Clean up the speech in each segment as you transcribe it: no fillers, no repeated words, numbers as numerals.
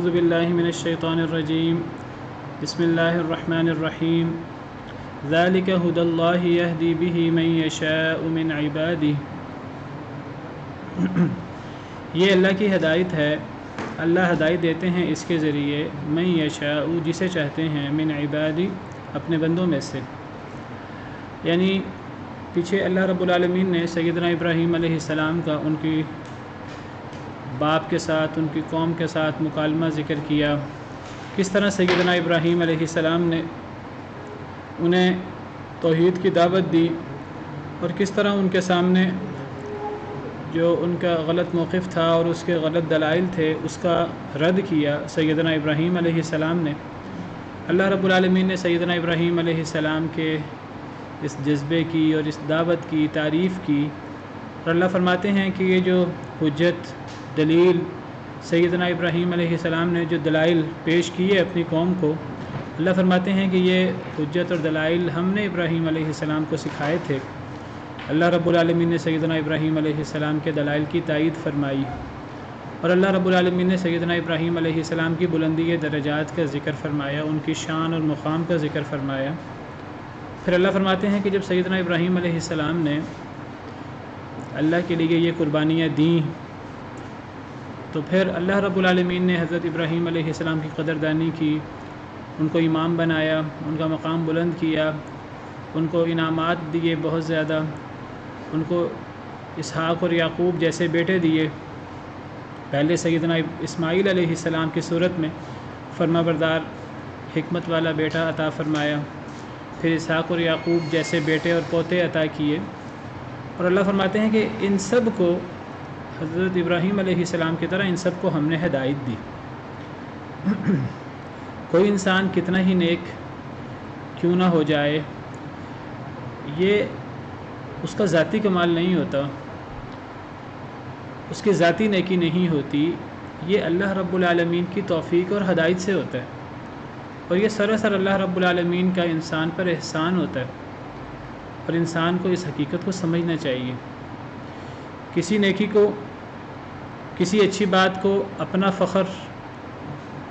اعوذ باللہ من الشیطان الرجیم بسم اللہ الرحمن الرحیم ذالک ھدی اللہ یہدی بہ من یشاء من عبادہ۔ یہ اللہ کی ہدایت ہے، اللہ ہدایت دیتے ہیں اس کے ذریعے من یشاء جسے چاہتے ہیں، من عبادہ اپنے بندوں میں سے۔ یعنی پیچھے اللہ رب العالمین نے سیدنا ابراہیم علیہ السلام کا ان کی باپ کے ساتھ، ان کی قوم کے ساتھ مکالمہ ذکر کیا، کس طرح سیدنا ابراہیم علیہ السلام نے انہیں توحید کی دعوت دی اور کس طرح ان کے سامنے جو ان کا غلط موقف تھا اور اس کے غلط دلائل تھے اس کا رد کیا سیدنا ابراہیم علیہ السلام نے۔ اللہ رب العالمین نے سیدنا ابراہیم علیہ السلام کے اس جذبے کی اور اس دعوت کی تعریف کی، اور اللہ فرماتے ہیں کہ یہ جو حجت دلیل سیدنا ابراہیم علیہ السلام نے جو دلائل پیش کیے اپنی قوم کو، اللہ فرماتے ہیں کہ یہ حجت اور دلائل ہم نے ابراہیم علیہ السلام کو سکھائے تھے۔ اللہ رب العالمین نے سیدنا ابراہیم علیہ السلام کے دلائل کی تائید فرمائی، اور اللہ رب العالمین نے سیدنا ابراہیم علیہ السلام کی بلندی درجات کا ذکر فرمایا، ان کی شان اور مقام کا ذکر فرمایا۔ پھر اللہ فرماتے ہیں کہ جب سیدنا ابراہیم علیہ السلام نے اللہ کے لیے یہ قربانیاں دیں تو پھر اللہ رب العالمین نے حضرت ابراہیم علیہ السلام کی قدردانی کی، ان کو امام بنایا، ان کا مقام بلند کیا، ان کو انعامات دیے بہت زیادہ، ان کو اسحاق اور یعقوب جیسے بیٹے دیے۔ پہلے سیدنا اسماعیل علیہ السلام کی صورت میں فرما بردار حکمت والا بیٹا عطا فرمایا، پھر اسحاق اور یعقوب جیسے بیٹے اور پوتے عطا کیے، اور اللہ فرماتے ہیں کہ ان سب کو حضرت ابراہیم علیہ السلام کی طرح ان سب کو ہم نے ہدایت دی۔ کوئی انسان کتنا ہی نیک کیوں نہ ہو جائے، یہ اس کا ذاتی کمال نہیں ہوتا، اس کی ذاتی نیکی نہیں ہوتی، یہ اللہ رب العالمین کی توفیق اور ہدایت سے ہوتا ہے، اور یہ سراسر اللہ رب العالمین کا انسان پر احسان ہوتا ہے، اور انسان کو اس حقیقت کو سمجھنا چاہیے۔ کسی نیکی کو، کسی اچھی بات کو اپنا فخر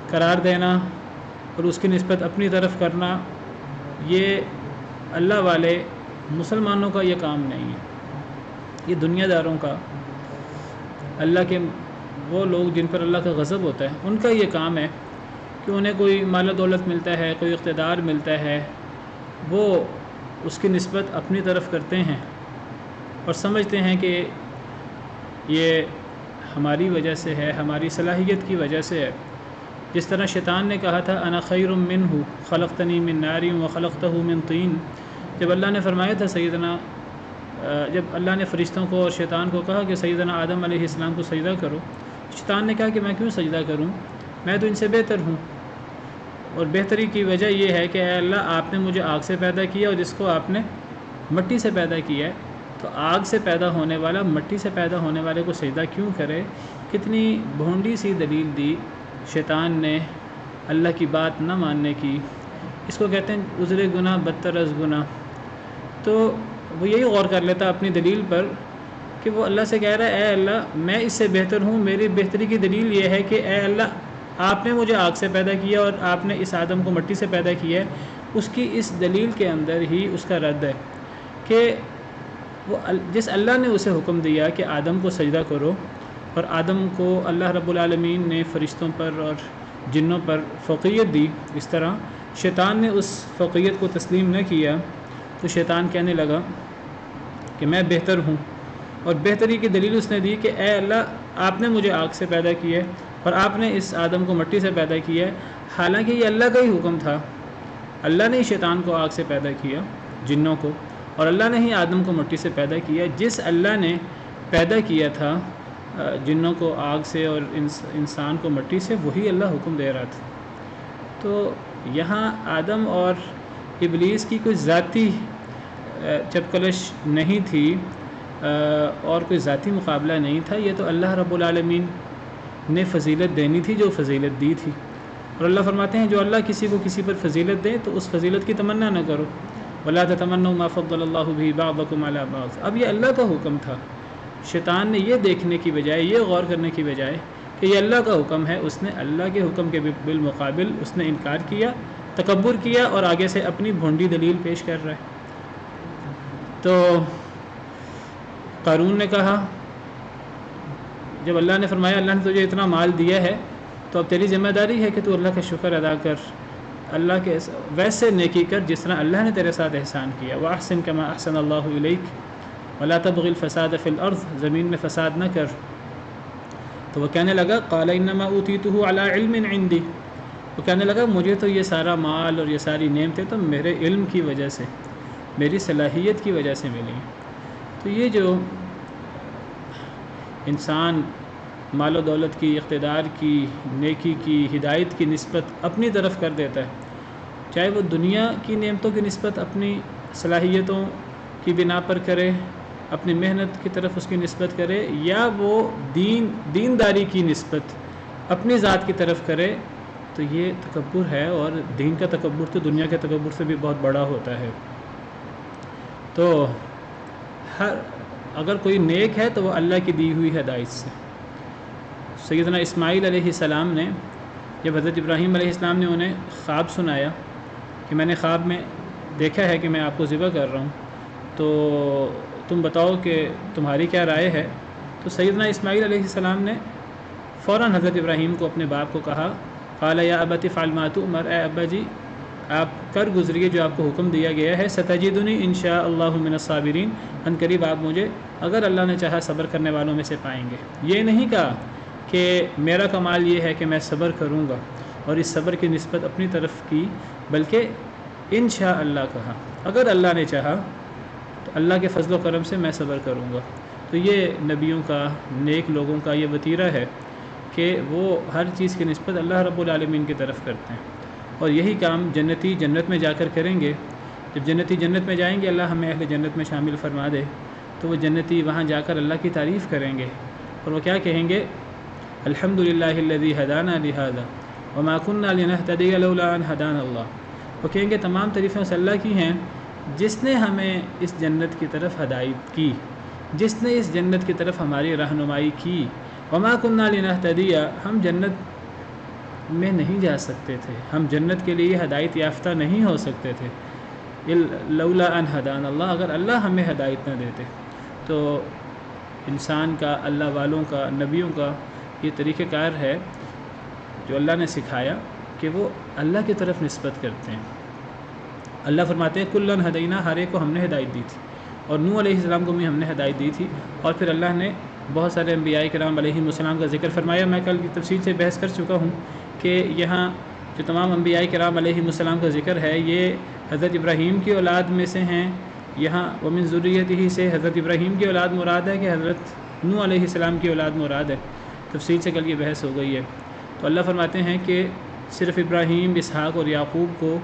قرار دینا اور اس کی نسبت اپنی طرف کرنا، یہ اللہ والے مسلمانوں کا یہ کام نہیں ہے، یہ دنیا داروں کا، اللہ کے وہ لوگ جن پر اللہ کا غضب ہوتا ہے ان کا یہ کام ہے کہ انہیں کوئی مال و دولت ملتا ہے، کوئی اقتدار ملتا ہے، وہ اس کی نسبت اپنی طرف کرتے ہیں اور سمجھتے ہیں کہ یہ ہماری وجہ سے ہے، ہماری صلاحیت کی وجہ سے ہے۔ جس طرح شیطان نے کہا تھا انا خیر منہ خلقتنی من نار وخلقتہ من طین، جب اللہ نے فرمایا تھا جب اللہ نے فرشتوں کو اور شیطان کو کہا کہ سیدنا آدم علیہ السلام کو سجدہ کرو، شیطان نے کہا کہ میں کیوں سجدہ کروں، میں تو ان سے بہتر ہوں، اور بہتری کی وجہ یہ ہے کہ اے اللہ آپ نے مجھے آگ سے پیدا کیا اور جس کو آپ نے مٹی سے پیدا کیا ہے، تو آگ سے پیدا ہونے والا مٹی سے پیدا ہونے والے کو سجدہ کیوں کرے۔ کتنی بھونڈی سی دلیل دی شیطان نے اللہ کی بات نہ ماننے کی، اس کو کہتے ہیں عذر گناہ بدتر از گناہ۔ تو وہ یہی غور کر لیتا اپنی دلیل پر کہ وہ اللہ سے کہہ رہا ہے اے اللہ میں اس سے بہتر ہوں، میری بہتری کی دلیل یہ ہے کہ اے اللہ آپ نے مجھے آگ سے پیدا کیا اور آپ نے اس آدم کو مٹی سے پیدا کیا ہے۔ اس کی اس دلیل کے اندر ہی اس کا رد ہے کہ وہ جس اللہ نے اسے حکم دیا کہ آدم کو سجدہ کرو، اور آدم کو اللہ رب العالمین نے فرشتوں پر اور جنوں پر فوقیت دی، اس طرح شیطان نے اس فوقیت کو تسلیم نہ کیا، تو شیطان کہنے لگا کہ میں بہتر ہوں، اور بہتری کی دلیل اس نے دی کہ اے اللہ آپ نے مجھے آگ سے پیدا کیا ہے اور آپ نے اس آدم کو مٹی سے پیدا کیا ہے، حالانکہ یہ اللہ کا ہی حکم تھا۔ اللہ نے ہی شیطان کو آگ سے پیدا کیا، جنوں کو، اور اللہ نے ہی آدم کو مٹی سے پیدا کیا۔ جس اللہ نے پیدا کیا تھا جنوں کو آگ سے اور انسان کو مٹی سے، وہی اللہ حکم دے رہا تھا۔ تو یہاں آدم اور ابلیس کی کوئی ذاتی چپکلش نہیں تھی اور کوئی ذاتی مقابلہ نہیں تھا، یہ تو اللہ رب العالمین نے فضیلت دینی تھی جو فضیلت دی تھی، اور اللہ فرماتے ہیں جو اللہ کسی کو کسی پر فضیلت دے تو اس فضیلت کی تمنا نہ کرو، وَلَا تَتَمَنَّوْا مَا فَضَّلَ اللَّهُ بِهِ بَعْضَكُمْ عَلَىٰ بَعْضٍ۔ اب یہ اللہ کا حکم تھا، شیطان نے یہ دیکھنے کی بجائے، یہ غور کرنے کی بجائے کہ یہ اللہ کا حکم ہے، اس نے اللہ کے حکم کے بالمقابل اس نے انکار کیا، تکبر کیا اور آگے سے اپنی بھونڈی دلیل پیش کر رہا ہے۔ تو قارون نے کہا، جب اللہ نے فرمایا اللہ نے تجھے اتنا مال دیا ہے تو اب تیری ذمہ داری ہے کہ تو اللہ کا شکر ادا کر، اللہ کے ویسے نیکی کر جس طرح اللہ نے تیرے ساتھ احسان کیا۔ وَأَحْسِن كَمَا أَحْسَنَ اللَّهُ إِلَيْكَ وَلَا تَبْغِ الْفَسَادَ فِي الْأَرْضِ، زمین میں فساد نہ کر۔ تو وہ کہنے لگا قَالَ إِنَّمَا أُوتِيتُهُ عَلَىٰ عِلْمٍ عِندِي، وہ کہنے لگا مجھے تو یہ سارا مال اور یہ ساری نعمتیں تو میرے علم کی وجہ سے، میری صلاحیت کی وجہ سے ملی ہیں۔ تو یہ جو انسان مال و دولت کی، اقتدار کی، نیکی کی، ہدایت کی نسبت اپنی طرف کر دیتا ہے، چاہے وہ دنیا کی نعمتوں کی نسبت اپنی صلاحیتوں کی بنا پر کرے، اپنی محنت کی طرف اس کی نسبت کرے، یا وہ دینداری کی نسبت اپنی ذات کی طرف کرے، تو یہ تکبر ہے، اور دین کا تکبر تو دنیا کے تکبر سے بھی بہت بڑا ہوتا ہے۔ تو اگر کوئی نیک ہے تو وہ اللہ کی دی ہوئی ہدایت سے۔ سیدنا اسماعیل علیہ السلام نے جب حضرت ابراہیم علیہ السلام نے انہیں خواب سنایا کہ میں نے خواب میں دیکھا ہے کہ میں آپ کو ذبح کر رہا ہوں، تو تم بتاؤ کہ تمہاری کیا رائے ہے، تو سیدنا اسماعیل علیہ السلام نے فوراً حضرت ابراہیم کو، اپنے باپ کو کہا، قال یا ابت افعل ما تؤمر، اے ابا جی آپ کر گزریے جو آپ کو حکم دیا گیا ہے، ستجدنی ان شاء اللہ من الصابرین، ان قریب آپ مجھے اگر اللہ نے چاہا صبر کرنے والوں میں سے پائیں گے۔ یہ نہیں کہا کہ میرا کمال یہ ہے کہ میں صبر کروں گا اور اس صبر کی نسبت اپنی طرف کی، بلکہ انشاء اللہ کہا، اگر اللہ نے چاہا تو اللہ کے فضل و کرم سے میں صبر کروں گا۔ تو یہ نبیوں کا، نیک لوگوں کا یہ وتیرہ ہے کہ وہ ہر چیز کی نسبت اللہ رب العالمین کی طرف کرتے ہیں، اور یہی کام جنتی جنت میں جا کر کریں گے۔ جب جنتی جنت میں جائیں گے، اللہ ہمیں اہل جنت میں شامل فرما دے، تو وہ جنتی وہاں جا کر اللہ کی تعریف کریں گے، اور وہ کیا کہیں گے؟ الحمد للہ الذی ہدانا لہذا وما کنا لنہتدی لولا ان ہدانا اللہ۔ وہ کہیں گے تمام تعریفیں اس اللہ کی ہیں جس نے ہمیں اس جنت کی طرف ہدایت کی، جس نے اس جنت کی طرف ہماری رہنمائی کی۔ وما کنا لنہتدی، ہم جنت میں نہیں جا سکتے تھے، ہم جنت کے لیے ہدایت یافتہ نہیں ہو سکتے تھے، لولا ان ہدانا اللہ، اگر اللہ ہمیں ہدایت نہ دیتے۔ تو انسان کا، اللہ والوں کا، نبیوں کا یہ طریقہ کار ہے جو اللہ نے سکھایا کہ وہ اللہ کی طرف نسبت کرتے ہیں۔ اللہ فرماتے ہیں کلن ہدینا، ہر ایک کو ہم نے ہدایت دی تھی، اور نوح علیہ السلام کو بھی ہم نے ہدایت دی تھی، اور پھر اللہ نے بہت سارے انبیاء کرام علیہ السلام کا ذکر فرمایا۔ میں کل کی تفصیل سے بحث کر چکا ہوں کہ یہاں جو تمام انبیاء کرام علیہ السلام کا ذکر ہے یہ حضرت ابراہیم کی اولاد میں سے ہیں۔ یہاں ومن ذریتہ سے حضرت ابراہیم کی اولاد مراد ہے کہ حضرت نوح علیہ السلام کی اولاد مراد ہے، تفصیل سے کل کی بحث ہو گئی ہے۔ تو اللہ فرماتے ہیں کہ صرف ابراہیم، اسحاق اور یعقوب کو،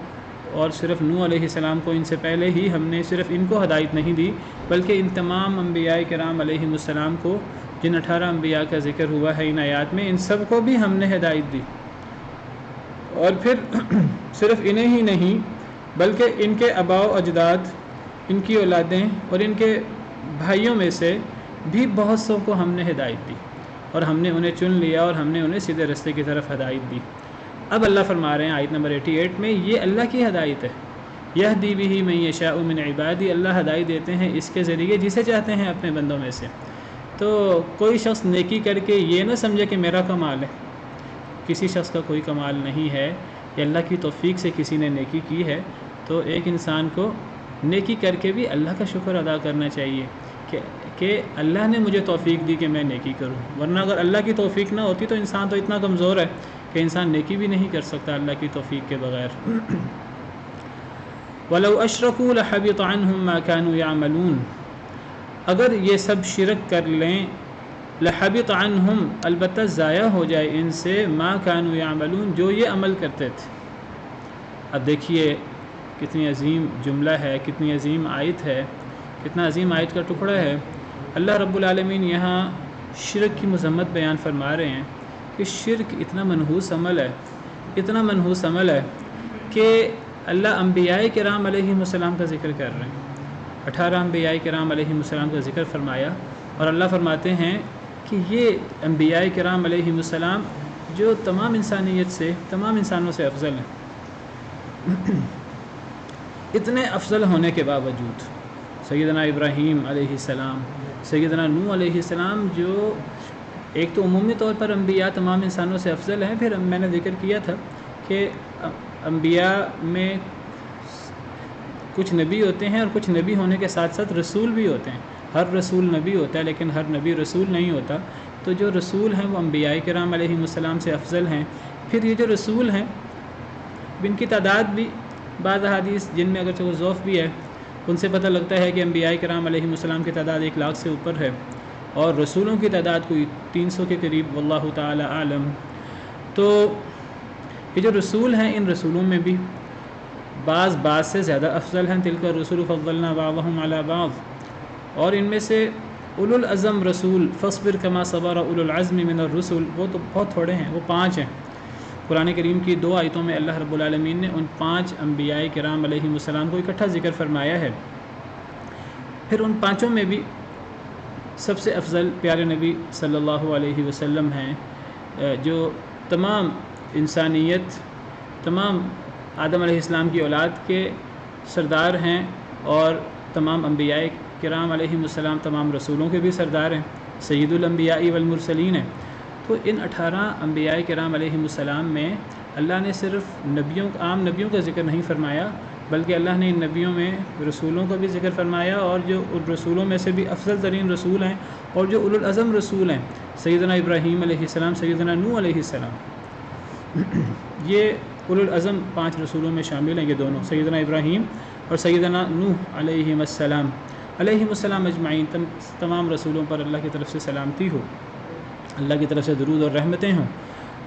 اور صرف نوح علیہ السلام کو، ان سے پہلے ہی ہم نے صرف ان کو ہدایت نہیں دی، بلکہ ان تمام انبیاء کرام علیہ السلام کو، جن 18 انبیاء کا ذکر ہوا ہے ان آیات میں، ان سب کو بھی ہم نے ہدایت دی۔ اور پھر صرف انہیں ہی نہیں بلکہ ان کے آباء و اجداد، ان کی اولادیں اور ان کے بھائیوں میں سے بھی بہت سو کو ہم نے ہدایت دی، اور ہم نے انہیں چن لیا اور ہم نے انہیں سیدھے رستے کی طرف ہدایت دی۔ اب اللہ فرما رہے ہیں آیت نمبر 88 میں، یہ اللہ کی ہدایت ہے، یہدی بہ من یشاء من عبادی، اللہ ہدایت دیتے ہیں اس کے ذریعے جسے چاہتے ہیں اپنے بندوں میں سے۔ تو کوئی شخص نیکی کر کے یہ نہ سمجھے کہ میرا کمال ہے، کسی شخص کا کوئی کمال نہیں ہے، یہ اللہ کی توفیق سے کسی نے نیکی کی ہے۔ تو ایک انسان کو نیکی کر کے بھی اللہ کا شکر ادا کرنا چاہیے کہ اللہ نے مجھے توفیق دی کہ میں نیکی کروں، ورنہ اگر اللہ کی توفیق نہ ہوتی تو انسان تو اتنا کمزور ہے کہ انسان نیکی بھی نہیں کر سکتا اللہ کی توفیق کے بغیر۔ وَلَوْ أَشْرَكُوا لَحَبِطَ عَنْهُمْ مَا كَانُوا يَعْمَلُونَ، اگر یہ سب شرک کر لیں، لَحَبِطَ عَنْهُمْ، البتہ ضائع ہو جائے ان سے، مَا كَانُوا يَعْمَلُونَ، جو یہ عمل کرتے تھے۔ اب دیکھیے کتنی عظیم جملہ ہے، کتنی عظیم آیت ہے، کتنا عظیم آیت کا ٹکڑا ہے۔ اللہ رب العالمین یہاں شرک کی مذمت بیان فرما رہے ہیں کہ شرک اتنا منحوس عمل ہے، اتنا منحوس عمل ہے کہ اللہ انبیاء کرام علیہ السلام کا ذکر کر رہے ہیں، 18 انبیاء کرام علیہ السلام کا ذکر فرمایا، اور اللہ فرماتے ہیں کہ یہ انبیاء کرام علیہم السلام جو تمام انسانیت سے، تمام انسانوں سے افضل ہیں، اتنے افضل ہونے کے باوجود سیدنا ابراہیم علیہ السلام، سیدنا نوح علیہ السلام، جو ایک تو عمومی طور پر انبیاء تمام انسانوں سے افضل ہیں، پھر میں نے ذکر کیا تھا کہ انبیاء میں کچھ نبی ہوتے ہیں اور کچھ نبی ہونے کے ساتھ ساتھ رسول بھی ہوتے ہیں۔ ہر رسول نبی ہوتا ہے لیکن ہر نبی رسول نہیں ہوتا۔ تو جو رسول ہیں وہ انبیاء کرام علیہم السلام سے افضل ہیں۔ پھر یہ جو رسول ہیں ان کی تعداد بھی بعض احادیث جن میں اگرچہ وہ ضعف بھی ہے ان سے پتہ لگتا ہے کہ انبیاء کرام علیہم السلام کی تعداد 1 لاکھ سے اوپر ہے اور رسولوں کی تعداد کوئی 300 کے قریب، واللہ تعالی عالم۔ تو یہ جو رسول ہیں ان رسولوں میں بھی بعض سے زیادہ افضل ہیں، تلک الرسل فضلنا بعضهم علی بعض، اور ان میں سے اولو العزم رسول فاصبر کما صبر اولو العزم من الرسل، وہ تو بہت تھوڑے ہیں، وہ 5 ہیں۔ قرآن کریم کی 2 آیتوں میں اللہ رب العالمین نے ان 5 انبیاء کرام علیہم السلام کو اکٹھا ذکر فرمایا ہے۔ پھر ان 5 میں بھی سب سے افضل پیارے نبی صلی اللہ علیہ وسلم ہیں، جو تمام انسانیت، تمام آدم علیہ السلام کی اولاد کے سردار ہیں، اور تمام انبیاء کرام علیہم السلام تمام رسولوں کے بھی سردار ہیں، سید الانبیاء والمرسلین ہیں۔ تو ان 18 انبیاء کرام علیہم السلام میں اللہ نے صرف عام نبیوں کا ذکر نہیں فرمایا، بلکہ اللہ نے ان نبیوں میں رسولوں کا بھی ذکر فرمایا، اور جو ان رسولوں میں سے بھی افضل ترین رسول ہیں اور جو اولو العزم رسول ہیں، سیدنا ابراہیم علیہ السلام، سیدنا نوح علیہ السلام، یہ اولو العزم 5 رسولوں میں شامل ہیں، یہ دونوں سیدنا ابراہیم اور سیدنا نوح علیہم السلام اجمعین۔ تمام رسولوں پر اللہ کی طرف سے سلامتی ہو، اللہ کی طرف سے درود اور رحمتیں ہوں۔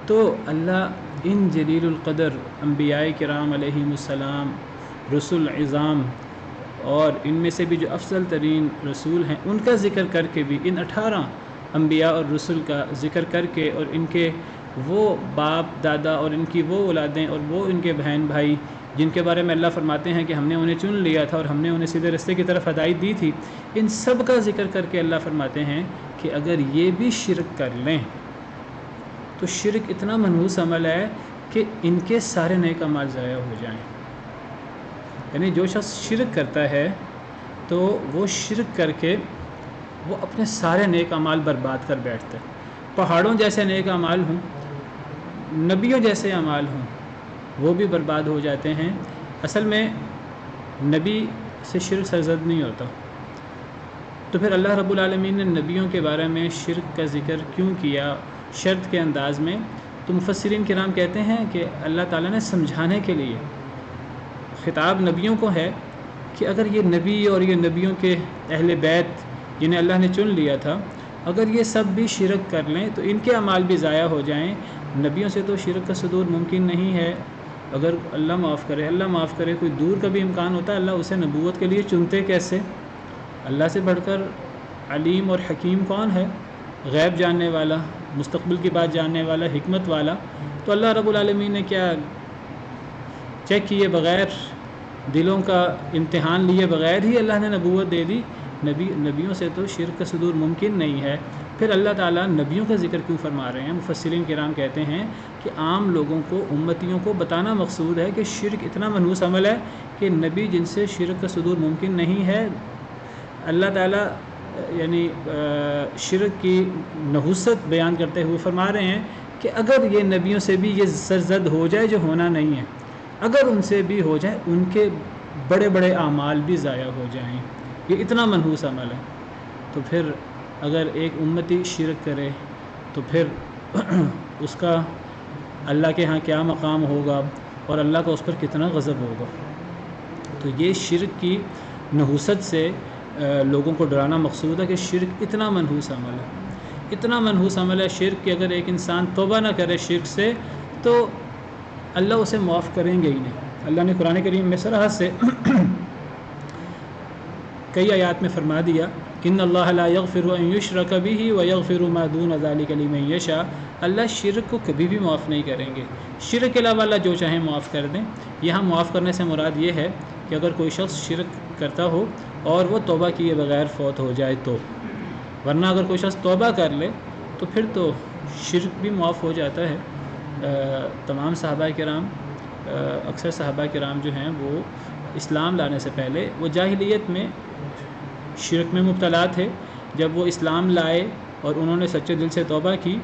تو اللہ ان جلیل القدر انبیاء کرام علیہم السلام، رسول عظام، اور ان میں سے بھی جو افضل ترین رسول ہیں ان کا ذکر کر کے بھی، ان 18 انبیاء اور رسول کا ذکر کر کے، اور ان کے وہ باپ دادا اور ان کی وہ اولادیں اور وہ ان کے بہن بھائی جن کے بارے میں اللہ فرماتے ہیں کہ ہم نے انہیں چن لیا تھا اور ہم نے انہیں سیدھے رستے کی طرف ہدایت دی تھی، ان سب کا ذکر کر کے اللہ فرماتے ہیں کہ اگر یہ بھی شرک کر لیں تو شرک اتنا منحوس عمل ہے کہ ان کے سارے نیک اعمال ضائع ہو جائیں۔ یعنی جو شخص شرک کرتا ہے تو وہ شرک کر کے وہ اپنے سارے نیک اعمال برباد کر بیٹھتا ہے۔ پہاڑوں جیسے نیک اعمال ہوں، نبیوں جیسے اعمال ہوں، وہ بھی برباد ہو جاتے ہیں۔ اصل میں نبی سے شرک سرزد نہیں ہوتا، تو پھر اللہ رب العالمین نے نبیوں کے بارے میں شرک کا ذکر کیوں کیا شرط کے انداز میں؟ تو مفسرین کرام کہتے ہیں کہ اللہ تعالیٰ نے سمجھانے کے لیے خطاب نبیوں کو ہے کہ اگر یہ نبی اور یہ نبیوں کے اہل بیت جنہیں اللہ نے چن لیا تھا، اگر یہ سب بھی شرک کر لیں تو ان کے اعمال بھی ضائع ہو جائیں۔ نبیوں سے تو شرک کا صدور ممکن نہیں ہے، اگر اللہ معاف کرے کوئی دور کا بھی امکان ہوتا ہے، اللہ اسے نبوت کے لیے چنتے کیسے؟ اللہ سے بڑھ کر علیم اور حکیم کون ہے؟ غیب جاننے والا، مستقبل کی بات جاننے والا، حکمت والا۔ تو اللہ رب العالمین نے کیا چیک کیے بغیر، دلوں کا امتحان لیے بغیر ہی اللہ نے نبوت دے دی؟ نبیوں سے تو شرک کا صدور ممکن نہیں ہے۔ پھر اللہ تعالیٰ نبیوں کا ذکر کیوں فرما رہے ہیں؟ مفسرین کرام کہتے ہیں کہ عام لوگوں کو، امتیوں کو بتانا مقصود ہے کہ شرک اتنا منحوس عمل ہے کہ نبی جن سے شرک کا صدور ممکن نہیں ہے، اللہ تعالیٰ یعنی شرک کی نحوست بیان کرتے ہوئے فرما رہے ہیں کہ اگر یہ نبیوں سے بھی یہ سرزد ہو جائے جو ہونا نہیں ہے، اگر ان سے بھی ہو جائے، ان کے بڑے بڑے اعمال بھی ضائع ہو جائیں، یہ اتنا منحوس عمل ہے۔ تو پھر اگر ایک امتی شرک کرے تو پھر اس کا اللہ کے ہاں کیا مقام ہوگا اور اللہ کا اس پر کتنا غضب ہوگا۔ تو یہ شرک کی نحوست سے لوگوں کو ڈرانا مقصود ہے کہ شرک اتنا منحوس عمل ہے، اتنا منحوس عمل ہے شرک کہ اگر ایک انسان توبہ نہ کرے شرک سے تو اللہ اسے معاف کریں گے ہی نہیں۔ اللہ نے قرآن کریم میں صراحت سے کئی آیات میں فرما دیا، ان اللہ لا یغفر ان یشرک بہ ویغفر ما دون ذلک لمن یشاء، اللہ شرک کو کبھی بھی معاف نہیں کریں گے، شرک کے علاوہ اللہ جو چاہیں معاف کر دیں۔ یہاں معاف کرنے سے مراد یہ ہے کہ اگر کوئی شخص شرک کرتا ہو اور وہ توبہ کیے بغیر فوت ہو جائے تو، ورنہ اگر کوئی شخص توبہ کر لے تو پھر تو شرک بھی معاف ہو جاتا ہے۔ تمام صحابہ کرام، اکثر صحابہ کرام جو ہیں وہ اسلام لانے سے پہلے وہ جاہلیت میں شرک میں مبتلا تھے۔ جب وہ اسلام لائے اور انہوں نے سچے دل سے توبہ کی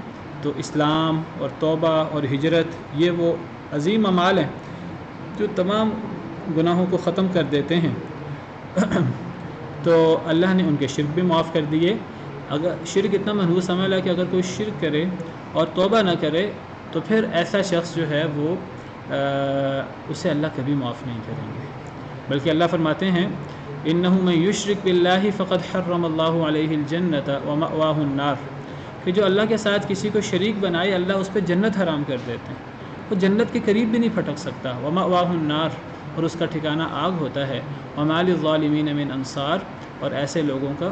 تو اسلام اور توبہ اور ہجرت یہ وہ عظیم اعمال ہیں جو تمام گناہوں کو ختم کر دیتے ہیں۔ تو اللہ نے ان کے شرک بھی معاف کر دیے۔ اگر شرک اتنا منحوس عمل ہے کہ اگر کوئی شرک کرے اور توبہ نہ کرے تو پھر ایسا شخص جو ہے وہ اسے اللہ کبھی معاف نہیں کریں گے، بلکہ اللہ فرماتے ہیں انہ من یشرک باللہ فقد حرم اللہ علیہ الجنۃ ومأواہ النار، کہ جو اللہ کے ساتھ کسی کو شریک بنائے اللہ اس پہ جنت حرام کر دیتے ہیں، وہ جنت کے قریب بھی نہیں پھٹک سکتا۔ ومأواہ النار، اور اس کا ٹھکانہ آگ ہوتا ہے۔ وما للظالمین من انصار، اور ایسے لوگوں کا،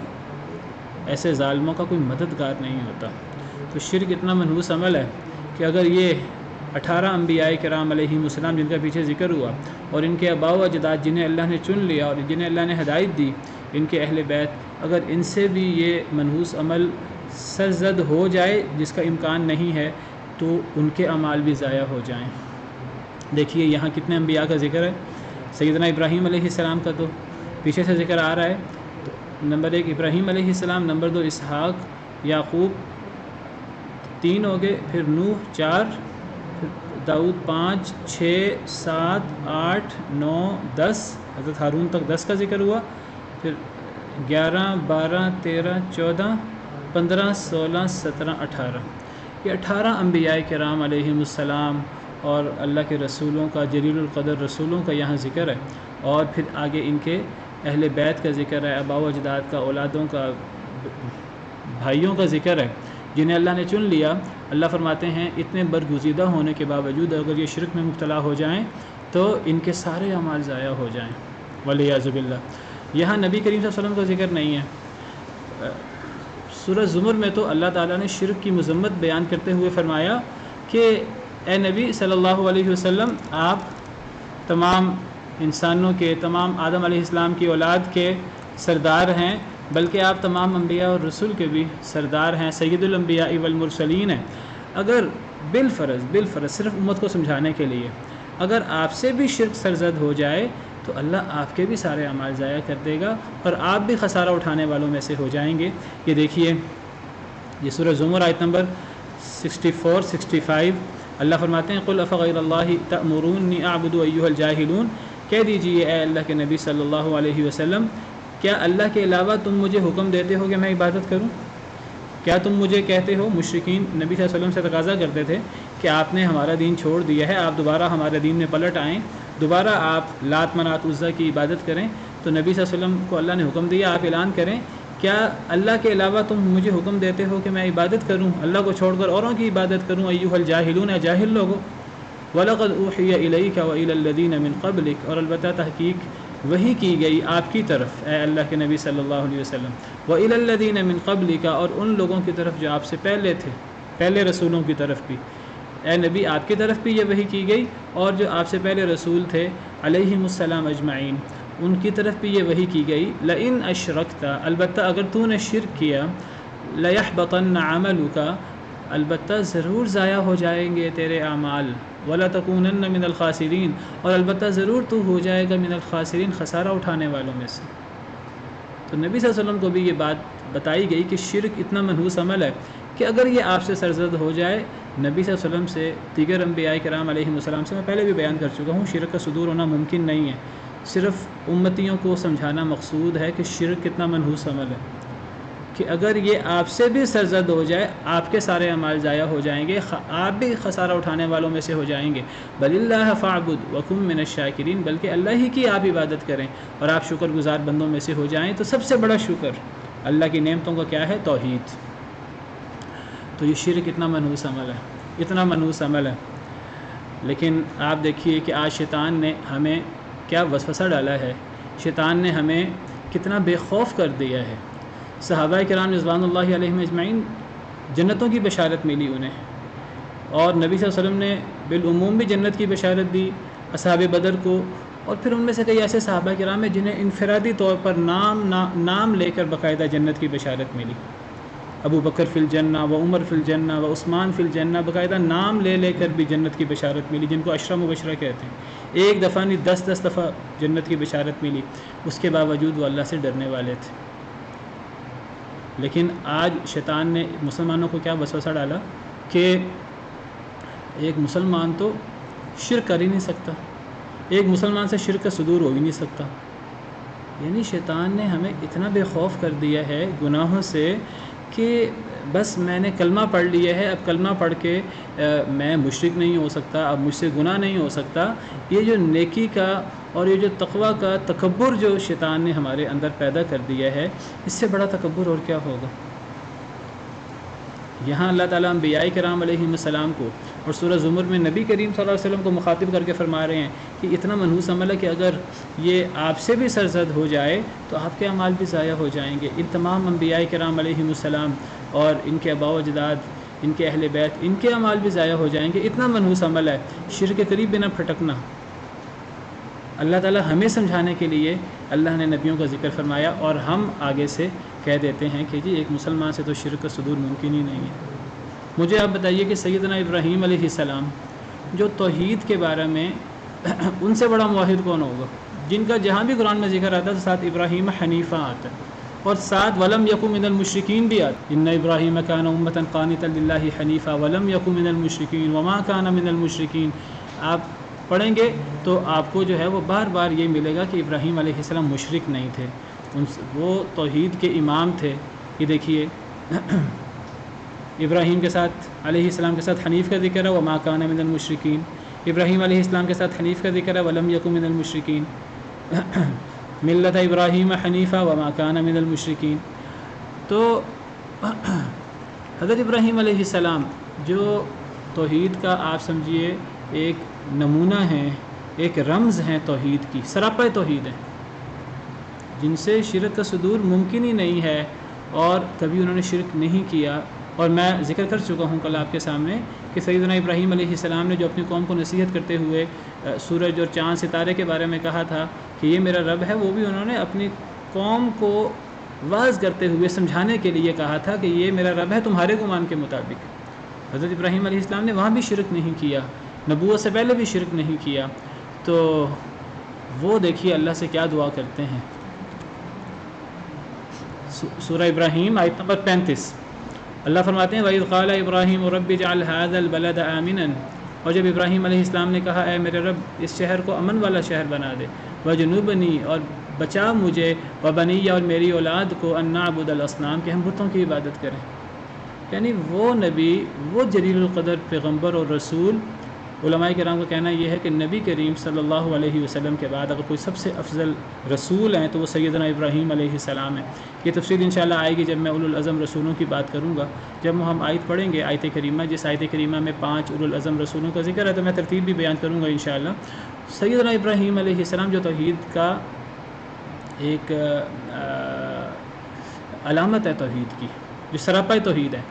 ایسے ظالموں کا کوئی مددگار نہیں ہوتا۔ تو شرک اتنا منحوس عمل ہے کہ اگر یہ 18 انبیاء کرام علیہم السلام جن کا پیچھے ذکر ہوا اور ان کے آباء و اجداد جنہیں اللہ نے چن لیا اور جنہیں اللہ نے ہدایت دی، ان کے اہل بیت، اگر ان سے بھی یہ منحوس عمل سرزد ہو جائے جس کا امکان نہیں ہے تو ان کے اعمال بھی ضائع ہو جائیں۔ دیکھیے یہاں کتنے انبیاء کا ذکر ہے۔ سیدنا ابراہیم علیہ السلام کا تو پیچھے سے ذکر آ رہا ہے، نمبر 1 ابراہیم علیہ السلام، نمبر 2 اسحاق، یعقوب 3 ہو گئے، پھر نوح 4، پھر داؤد 5، 6، 7، 8، 9، 10، حضرت ہارون تک 10 کا ذکر ہوا، پھر 11، 12، 13، 14، 15، 16، 17، 18، یہ 18 انبیاء کرام علیہم السلام اور اللہ کے رسولوں کا، جلیل القدر رسولوں کا یہاں ذکر ہے، اور پھر آگے ان کے اہل بیت کا ذکر ہے، آباء و اجداد کا، اولادوں کا، بھائیوں کا ذکر ہے جنہیں اللہ نے چن لیا۔ اللہ فرماتے ہیں اتنے برگزیدہ ہونے کے باوجود اگر یہ شرک میں مبتلا ہو جائیں تو ان کے سارے اعمال ضائع ہو جائیں، والعیاذ باللہ۔ یہاں نبی کریم صلی اللہ علیہ وسلم کا ذکر نہیں ہے۔ سورہ زمر میں تو اللہ تعالیٰ نے شرک کی مذمت بیان کرتے ہوئے فرمایا کہ اے نبی صلی اللہ علیہ وسلم، آپ تمام انسانوں کے، تمام آدم علیہ السلام کی اولاد کے سردار ہیں، بلکہ آپ تمام انبیاء اور رسول کے بھی سردار ہیں، سید الانبیاء والمرسلین ہیں۔ اگر بالفرض صرف امت کو سمجھانے کے لیے اگر آپ سے بھی شرک سرزد ہو جائے تو اللہ آپ کے بھی سارے اعمال ضائع کر دے گا اور آپ بھی خسارہ اٹھانے والوں میں سے ہو جائیں گے۔ یہ دیکھیے یہ سورہ زمر آیت نمبر 64 65، اللہ فرماتے ہیں قل افغیر اللہ تأمرونی اعبد ایھا الجاہلون، کہہ دیجیے اے اللہ کے نبی صلی اللہ علیہ وسلم، کیا اللہ کے علاوہ تم مجھے حکم دیتے ہو کہ میں عبادت کروں؟ کیا تم مجھے کہتے ہو، مشرکین نبی صلی اللہ علیہ وسلم سے تقاضا کرتے تھے کہ آپ نے ہمارا دین چھوڑ دیا ہے، آپ دوبارہ ہمارے دین میں پلٹ آئیں، دوبارہ آپ لات منات عزا کی عبادت کریں۔ تو نبی صلی اللہ علیہ وسلم کو اللہ نے حکم دیا آپ اعلان کریں، کیا اللہ کے علاوہ تم مجھے حکم دیتے ہو کہ میں عبادت کروں، اللہ کو چھوڑ کر اوروں کی عبادت کروں؟ ایھا الجاہلون، اے جاہل لوگو، وَلَقَدْ أُوحِيَ إِلَيْكَ وَإِلَى الَّذِينَ مِن قَبْلِكَ، اور البتہ تحقیق وحی کی گئی آپ کی طرف اے اللہ کے نبی صلی اللہ علیہ وسلم، وَإِلَى الَّذِينَ مِن قَبْلِكَ، اور ان لوگوں کی طرف جو آپ سے پہلے تھے، پہلے رسولوں کی طرف بھی، اے نبی آپ کی طرف بھی یہ وحی کی گئی اور جو آپ سے پہلے رسول تھے علیہم السلام اجمعین ان کی طرف بھی یہ وحی کی گئی، لئن اشرکت، البتہ اگر تو نے شرک کیا، لیحبطن عملک، البتہ ضرور ضائع ہو جائیں گے تیرے اعمال، وَلَتَكُونَنَّ مِنَ الْخَاسِرِينَ، اور البتہ ضرور تو ہو جائے گا من الخاسرین، خسارہ اٹھانے والوں میں سے۔ تو نبی صلی اللہ علیہ وسلم کو بھی یہ بات بتائی گئی کہ شرک اتنا منحوس عمل ہے کہ اگر یہ آپ سے سرزد ہو جائے، نبی صلی اللہ علیہ وسلم سے، دیگر انبیاء کرام علیہ السلام سے میں پہلے بھی بیان کر چکا ہوں، شرک کا صدور ہونا ممکن نہیں ہے، صرف امتیوں کو سمجھانا مقصود ہے کہ شرک کتنا منحوس عمل ہے، کہ اگر یہ آپ سے بھی سرزد ہو جائے آپ کے سارے اعمال ضائع ہو جائیں گے، آپ بھی خسارہ اٹھانے والوں میں سے ہو جائیں گے۔ بل اللہ فاعبد وکن من الشاکرین، بلکہ اللہ ہی کی آپ عبادت کریں اور آپ شکر گزار بندوں میں سے ہو جائیں۔ تو سب سے بڑا شکر اللہ کی نعمتوں کا کیا ہے؟ توحید۔ تو یہ شرک اتنا منحوس عمل ہے، اتنا منحوس عمل ہے، لیکن آپ دیکھیے کہ آج شیطان نے ہمیں کیا وسوسہ ڈالا ہے، شیطان نے ہمیں کتنا بے خوف کر دیا ہے۔ صحابہ کرام رضوان اللہ علیہم اجمعین جنتوں کی بشارت ملی انہیں، اور نبی صلی اللہ علیہ وسلم نے بالعموم بھی جنت کی بشارت دی اصحاب بدر کو، اور پھر ان میں سے کئی ایسے صحابہ کرام ہیں جنہیں انفرادی طور پر نام لے کر باقاعدہ جنت کی بشارت ملی۔ ابو بکر فی الجنہ و عمر فی الجنہ و عثمان فی الجنہ، باقاعدہ نام لے لے کر بھی جنت کی بشارت ملی، جن کو عشرہ مبشرہ کہتے ہیں۔ ایک دفعہ نہیں 10 دفعہ جنت کی بشارت ملی، اس کے باوجود وہ اللہ سے ڈرنے والے تھے۔ لیکن آج شیطان نے مسلمانوں کو کیا وسوسہ ڈالا کہ ایک مسلمان تو شرک کر ہی نہیں سکتا، ایک مسلمان سے شرک کا صدور ہو ہی نہیں سکتا۔ یعنی شیطان نے ہمیں اتنا بے خوف کر دیا ہے گناہوں سے کہ بس میں نے کلمہ پڑھ لیا ہے، اب کلمہ پڑھ کے میں مشرک نہیں ہو سکتا، اب مجھ سے گناہ نہیں ہو سکتا۔ یہ جو نیکی کا اور یہ جو تقویٰ کا تکبر جو شیطان نے ہمارے اندر پیدا کر دیا ہے، اس سے بڑا تکبر اور کیا ہوگا۔ یہاں اللہ تعالیٰ انبیاء کرام علیہ السلام کو اور سورہ زمر میں نبی کریم صلی اللہ علیہ وسلم کو مخاطب کر کے فرما رہے ہیں کہ اتنا منحوس عمل ہے کہ اگر یہ آپ سے بھی سرزد ہو جائے تو آپ کے اعمال بھی ضائع ہو جائیں گے۔ ان تمام انبیاء کرام علیہ السلام اور ان کے آباء و اجداد، ان کے اہل بیت، ان کے اعمال بھی ضائع ہو جائیں گے۔ اتنا منحوس عمل ہے، شرک کے قریب بھی نہ پھٹکنا۔ اللہ تعالیٰ ہمیں سمجھانے کے لیے اللہ نے نبیوں کا ذکر فرمایا، اور ہم آگے سے کہہ دیتے ہیں کہ جی ایک مسلمان سے تو شرک کا صدور ممکن ہی نہیں ہے۔ مجھے آپ بتائیے کہ سیدنا ابراہیم علیہ السلام جو توحید کے بارے میں ان سے بڑا موحد کون ہوگا، جن کا جہاں بھی قرآن میں ذکر آتا ہے تو ساتھ ابراہیم حنیفہ آتا ہے، اور ساتھ ولم یکن من المشرکین بھی آتا ہے۔ ان ابراہیم کان امۃ قانتا للہ حنیفا ولم یکن من المشرکین وما کان من المشرکین۔ آپ پڑھیں گے تو آپ کو جو ہے وہ بار بار یہ ملے گا کہ ابراہیم علیہ السلام مشرک نہیں تھے، وہ توحید کے امام تھے۔ یہ دیکھیے ابراہیم کے ساتھ علیہ السلام کے ساتھ حنیف کا ذکر ہے وما کان من المشرکین، ابراہیم علیہ السلام کے ساتھ حنیف کا ذکر ہے ولم یکن من المشرکین، ملت ابراہیم حنیفہ وما کان من المشرکین۔ تو حضرت ابراہیم علیہ السلام جو توحید کا آپ سمجھیے ایک نمونہ ہیں، ایک رمز ہیں توحید کی، سراپا توحید ہے، جن سے شرک کا صدور ممکن ہی نہیں ہے، اور کبھی انہوں نے شرک نہیں کیا۔ اور میں ذکر کر چکا ہوں کل آپ کے سامنے کہ سیدنا ابراہیم علیہ السلام نے جو اپنی قوم کو نصیحت کرتے ہوئے سورج اور چاند ستارے کے بارے میں کہا تھا کہ یہ میرا رب ہے، وہ بھی انہوں نے اپنی قوم کو واعظ کرتے ہوئے سمجھانے کے لیے کہا تھا کہ یہ میرا رب ہے تمہارے گمان کے مطابق۔ حضرت ابراہیم علیہ السلام نے وہاں بھی شرک نہیں کیا، نبوت سے پہلے بھی شرک نہیں کیا۔ تو وہ دیکھیے اللہ سے کیا دعا کرتے ہیں۔ سورہ ابراہیم آیت نمبر 35 اللہ فرماتے ہیں وَإِذْ قَالَ إِبْرَاهِيمُ رَبِّ اجْعَلْ هَذَا الْبَلَدَ آمِنًا، اور جب ابراہیم علیہ السلام نے کہا اے میرے رب اس شہر کو امن والا شہر بنا دے، وَجْنُبْنِي اور بچا مجھے، وَبَنِيَّ اور میری اولاد کو، أَن نَعْبُدَ الْأَصْنَامَ کہ ہم بتوں کی عبادت کریں۔ یعنی وہ نبی، وہ جلیل القدر پیغمبر اور رسول، علماء کرام کا کہنا یہ ہے کہ نبی کریم صلی اللہ علیہ وسلم کے بعد اگر کوئی سب سے افضل رسول ہیں تو وہ سیدنا ابراہیم علیہ السلام ہیں۔ یہ تفصیل انشاءاللہ آئے گی جب میں اولو العزم رسولوں کی بات کروں گا، جب ہم آیت پڑھیں گے آیت کریمہ، جس آیت کریمہ میں 5 اولو العزم رسولوں کا ذکر ہے تو میں ترتیب بھی بیان کروں گا انشاءاللہ۔ سیدنا ابراہیم علیہ السلام جو توحید کا ایک علامت ہے توحید کی، جو سراپا توحید ہے،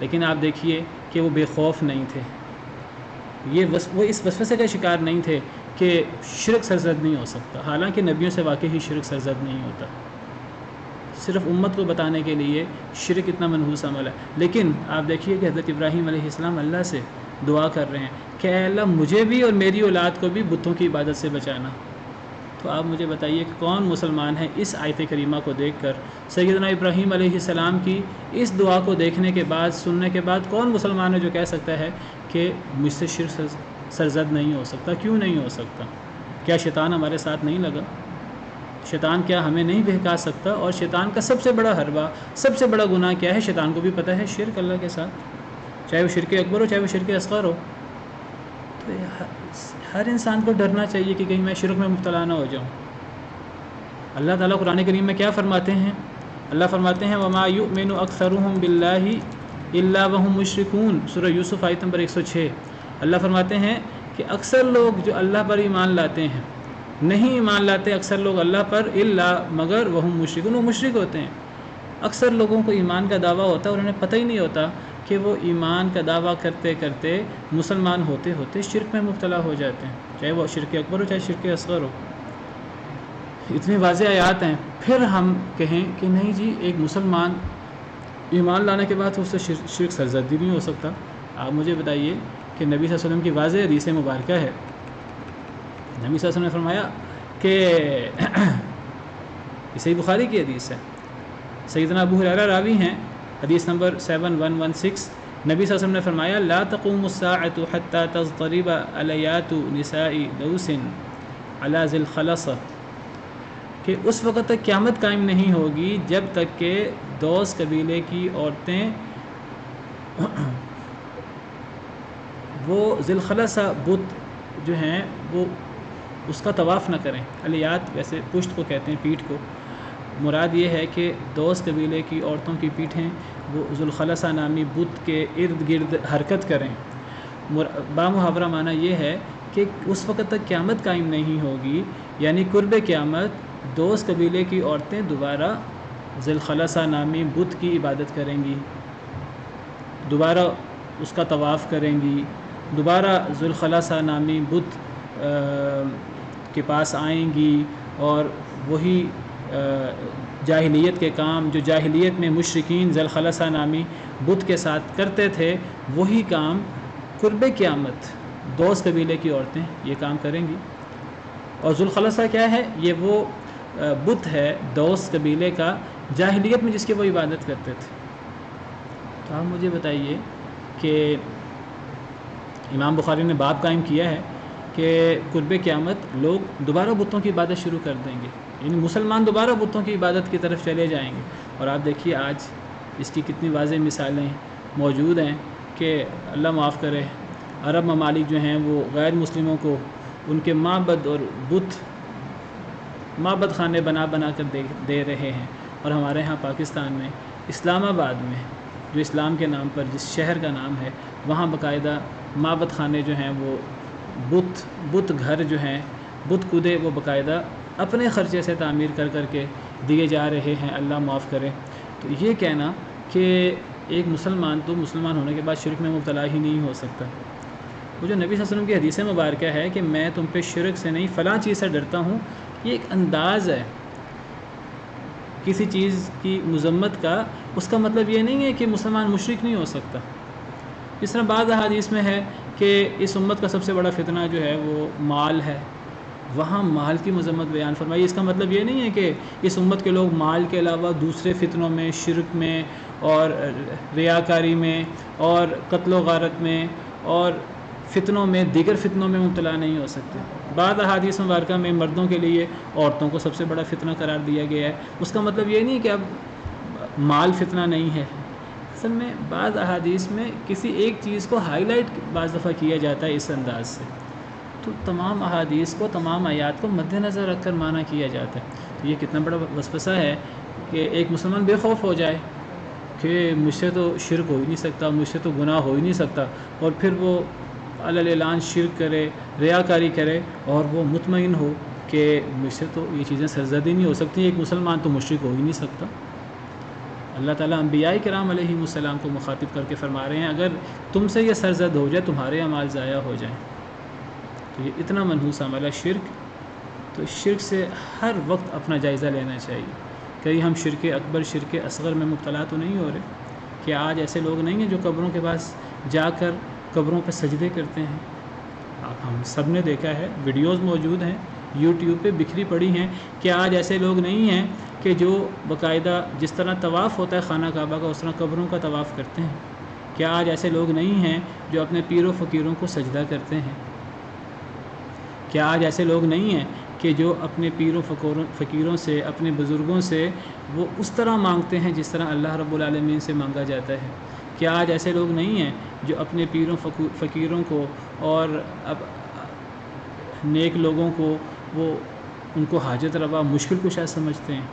لیکن آپ دیکھیے کہ وہ بے خوف نہیں تھے، وہ اس وسوسے کا شکار نہیں تھے کہ شرک سرزد نہیں ہو سکتا، حالانکہ نبیوں سے واقعی شرک سرزد نہیں ہوتا، صرف امت کو بتانے کے لیے شرک اتنا منحوس عمل ہے۔ لیکن آپ دیکھیے کہ حضرت ابراہیم علیہ السلام اللہ سے دعا کر رہے ہیں کہ اے اللہ مجھے بھی اور میری اولاد کو بھی بتوں کی عبادت سے بچانا۔ تو آپ مجھے بتائیے کہ کون مسلمان ہے اس آیت کریمہ کو دیکھ کر، سیدنا ابراہیم علیہ السلام کی اس دعا کو دیکھنے کے بعد، سننے کے بعد، کون مسلمان ہے جو کہہ سکتا ہے کہ مجھ سے شرک سرزد نہیں ہو سکتا؟ کیوں نہیں ہو سکتا؟ کیا شیطان ہمارے ساتھ نہیں لگا؟ شیطان کیا ہمیں نہیں بہکا سکتا؟ اور شیطان کا سب سے بڑا حربہ، سب سے بڑا گناہ کیا ہے؟ شیطان کو بھی پتہ ہے، شرک اللہ کے ساتھ، چاہے وہ شرک اکبر ہو چاہے وہ شرک اصغر ہو۔ تو ہر انسان کو ڈرنا چاہیے کہ کہیں میں شرک میں مبتلا نہ ہو جاؤں۔ اللہ تعالیٰ قرآن کریم میں کیا فرماتے ہیں؟ اللہ فرماتے ہیں وَمَا يُؤْمِنُ أَكْثَرُهُم بِاللَّهِ إِلَّا وَهُمْ مُشْرِكُونَ، سورہ یوسف آیت نمبر 106۔ اللہ فرماتے ہیں کہ اکثر لوگ جو اللہ پر ایمان لاتے ہیں، نہیں ایمان لاتے اکثر لوگ اللہ پر، الا مگر وہم مشرکون، وہ مشرک ہوتے ہیں۔ اکثر لوگوں کو ایمان کا دعویٰ ہوتا ہے اور انہیں پتہ ہی نہیں ہوتا کہ وہ ایمان کا دعویٰ کرتے کرتے مسلمان ہوتے ہوتے شرک میں مبتلا ہو جاتے ہیں، چاہے وہ شرک اکبر ہو چاہے شرک اصغر ہو۔ اتنی واضح آیات ہیں، پھر ہم کہیں کہ نہیں جی ایک مسلمان ایمان لانے کے بعد اس سے شرک سرزدی نہیں ہو سکتا۔ آپ مجھے بتائیے کہ نبی صلی اللہ علیہ وسلم کی واضح حدیث مبارکہ ہے، نبی صلی اللہ علیہ وسلم نے فرمایا کہ یہ صحیح بخاری کی حدیث ہے، سیدنا ابو ہریرہ راوی ہیں، حدیث نمبر 7116، نبی صلی اللہ علیہ وسلم نے فرمایا لا تقوم الساعة حتى تضطرب علیات نساء دوس علی ذی الخلصہ، کہ اس وقت تک قیامت قائم نہیں ہوگی جب تک کہ دوس قبیلے کی عورتیں وہ ذی الخلصہ بت جو ہیں وہ اس کا طواف نہ کریں۔ علیات ویسے پشت کو کہتے ہیں، پیٹھ کو، مراد یہ ہے کہ دوس قبیلے کی عورتوں کی پیٹھیں وہ ذو الخلصہ نامی بت کے ارد گرد حرکت کریں۔ بامحاورہ معنی یہ ہے کہ اس وقت تک قیامت قائم نہیں ہوگی، یعنی قرب قیامت دوس قبیلے کی عورتیں دوبارہ ذی الخلصہ نامی بت کی عبادت کریں گی، دوبارہ اس کا طواف کریں گی، دوبارہ ذو الخلصہ نامی بت کے پاس آئیں گی، اور وہی جاہلیت کے کام جو جاہلیت میں مشرکین ذی الخلصہ نامی بت کے ساتھ کرتے تھے، وہی کام قرب قیامت دوس قبیلے کی عورتیں یہ کام کریں گی۔ اور ذو الخلصہ کیا ہے؟ یہ وہ بت ہے دوس قبیلے کا، جاہلیت میں جس کی وہ عبادت کرتے تھے۔ تو آپ مجھے بتائیے کہ امام بخاری نے باب قائم کیا ہے کہ قرب قیامت لوگ دوبارہ بتوں کی عبادت شروع کر دیں گے، یعنی مسلمان دوبارہ بتوں کی عبادت کی طرف چلے جائیں گے۔ اور آپ دیکھیے آج اس کی کتنی واضح مثالیں موجود ہیں کہ اللہ معاف کرے، عرب ممالک جو ہیں وہ غیر مسلموں کو ان کے معبد اور معبد خانے بنا کر دے رہے ہیں، اور ہمارے ہاں پاکستان میں اسلام آباد میں جو اسلام کے نام پر جس شہر کا نام ہے، وہاں باقاعدہ معبد خانے جو ہیں وہ بت گھر جو ہیں، بت کودے وہ باقاعدہ اپنے خرچے سے تعمیر کر کے دیے جا رہے ہیں، اللہ معاف کرے۔ تو یہ کہنا کہ ایک مسلمان تو مسلمان ہونے کے بعد شرک میں مبتلا ہی نہیں ہو سکتا، وہ جو نبی صلی اللہ علیہ وسلم کی حدیث مبارکہ ہے کہ میں تم پہ شرک سے نہیں فلاں چیز سے ڈرتا ہوں، یہ ایک انداز ہے کسی چیز کی مذمت کا، اس کا مطلب یہ نہیں ہے کہ مسلمان مشرک نہیں ہو سکتا۔ اس طرح بعض احادیث میں ہے کہ اس امت کا سب سے بڑا فتنہ جو ہے وہ مال ہے، وہاں مال کی مذمت بیان فرمائی۔ اس کا مطلب یہ نہیں ہے کہ اس امت کے لوگ مال کے علاوہ دوسرے فتنوں میں، شرک میں اور ریاکاری میں اور قتل و غارت میں اور فتنوں میں، دیگر فتنوں میں مبتلا نہیں ہو سکتے۔ بعض احادیث مبارکہ میں مردوں کے لیے عورتوں کو سب سے بڑا فتنہ قرار دیا گیا ہے، اس کا مطلب یہ نہیں کہ اب مال فتنہ نہیں ہے۔ اصل میں بعض احادیث میں کسی ایک چیز کو ہائی لائٹ بعض دفعہ کیا جاتا ہے اس انداز سے، تو تمام احادیث کو، تمام آیات کو مد نظر رکھ کر معنی کیا جاتا ہے۔ تو یہ کتنا بڑا وسوسہ ہے کہ ایک مسلمان بے خوف ہو جائے کہ مجھ سے تو شرک ہو ہی نہیں سکتا، مجھ سے تو گناہ ہو ہی نہیں سکتا، اور پھر وہ علی اعلان شرک کرے، ریاکاری کرے، اور وہ مطمئن ہو کہ مجھ سے تو یہ چیزیں سرزدی نہیں ہو سکتی، ایک مسلمان تو مشرک ہو ہی نہیں سکتا۔ اللہ تعالیٰ انبیاء کرام علیہم السلام کو مخاطب کر کے فرما رہے ہیں اگر تم سے یہ سرزد ہو جائے، تمہارے اعمال ضائع ہو جائیں، تو یہ اتنا منحوس عمل ہے شرک۔ تو شرک سے ہر وقت اپنا جائزہ لینا چاہیے، کہیں ہم شرک اکبر، شرک اصغر میں مبتلا تو نہیں ہو رہے؟ کہ آج ایسے لوگ نہیں ہیں جو قبروں کے پاس جا کر قبروں پہ سجدے کرتے ہیں؟ ہم سب نے دیکھا ہے، ویڈیوز موجود ہیں یوٹیوب پہ بکھری پڑی ہیں کہ آج ایسے لوگ نہیں ہیں کہ جو باقاعدہ جس طرح طواف ہوتا ہے خانہ کعبہ کا اس طرح قبروں کا طواف کرتے ہیں؟ کیا آج ایسے لوگ نہیں ہیں جو اپنے پیر و فقیروں کو سجدہ کرتے ہیں؟ کیا آج ایسے لوگ نہیں ہیں کہ جو اپنے پیر و فقیروں سے، اپنے بزرگوں سے وہ اس طرح مانگتے ہیں جس طرح اللہ رب العالمین سے مانگا جاتا ہے؟ کیا آج ایسے لوگ نہیں ہیں جو اپنے پیروں فقیروں کو اور اب نیک لوگوں کو وہ ان کو حاجت روا، مشکل کشا سمجھتے ہیں؟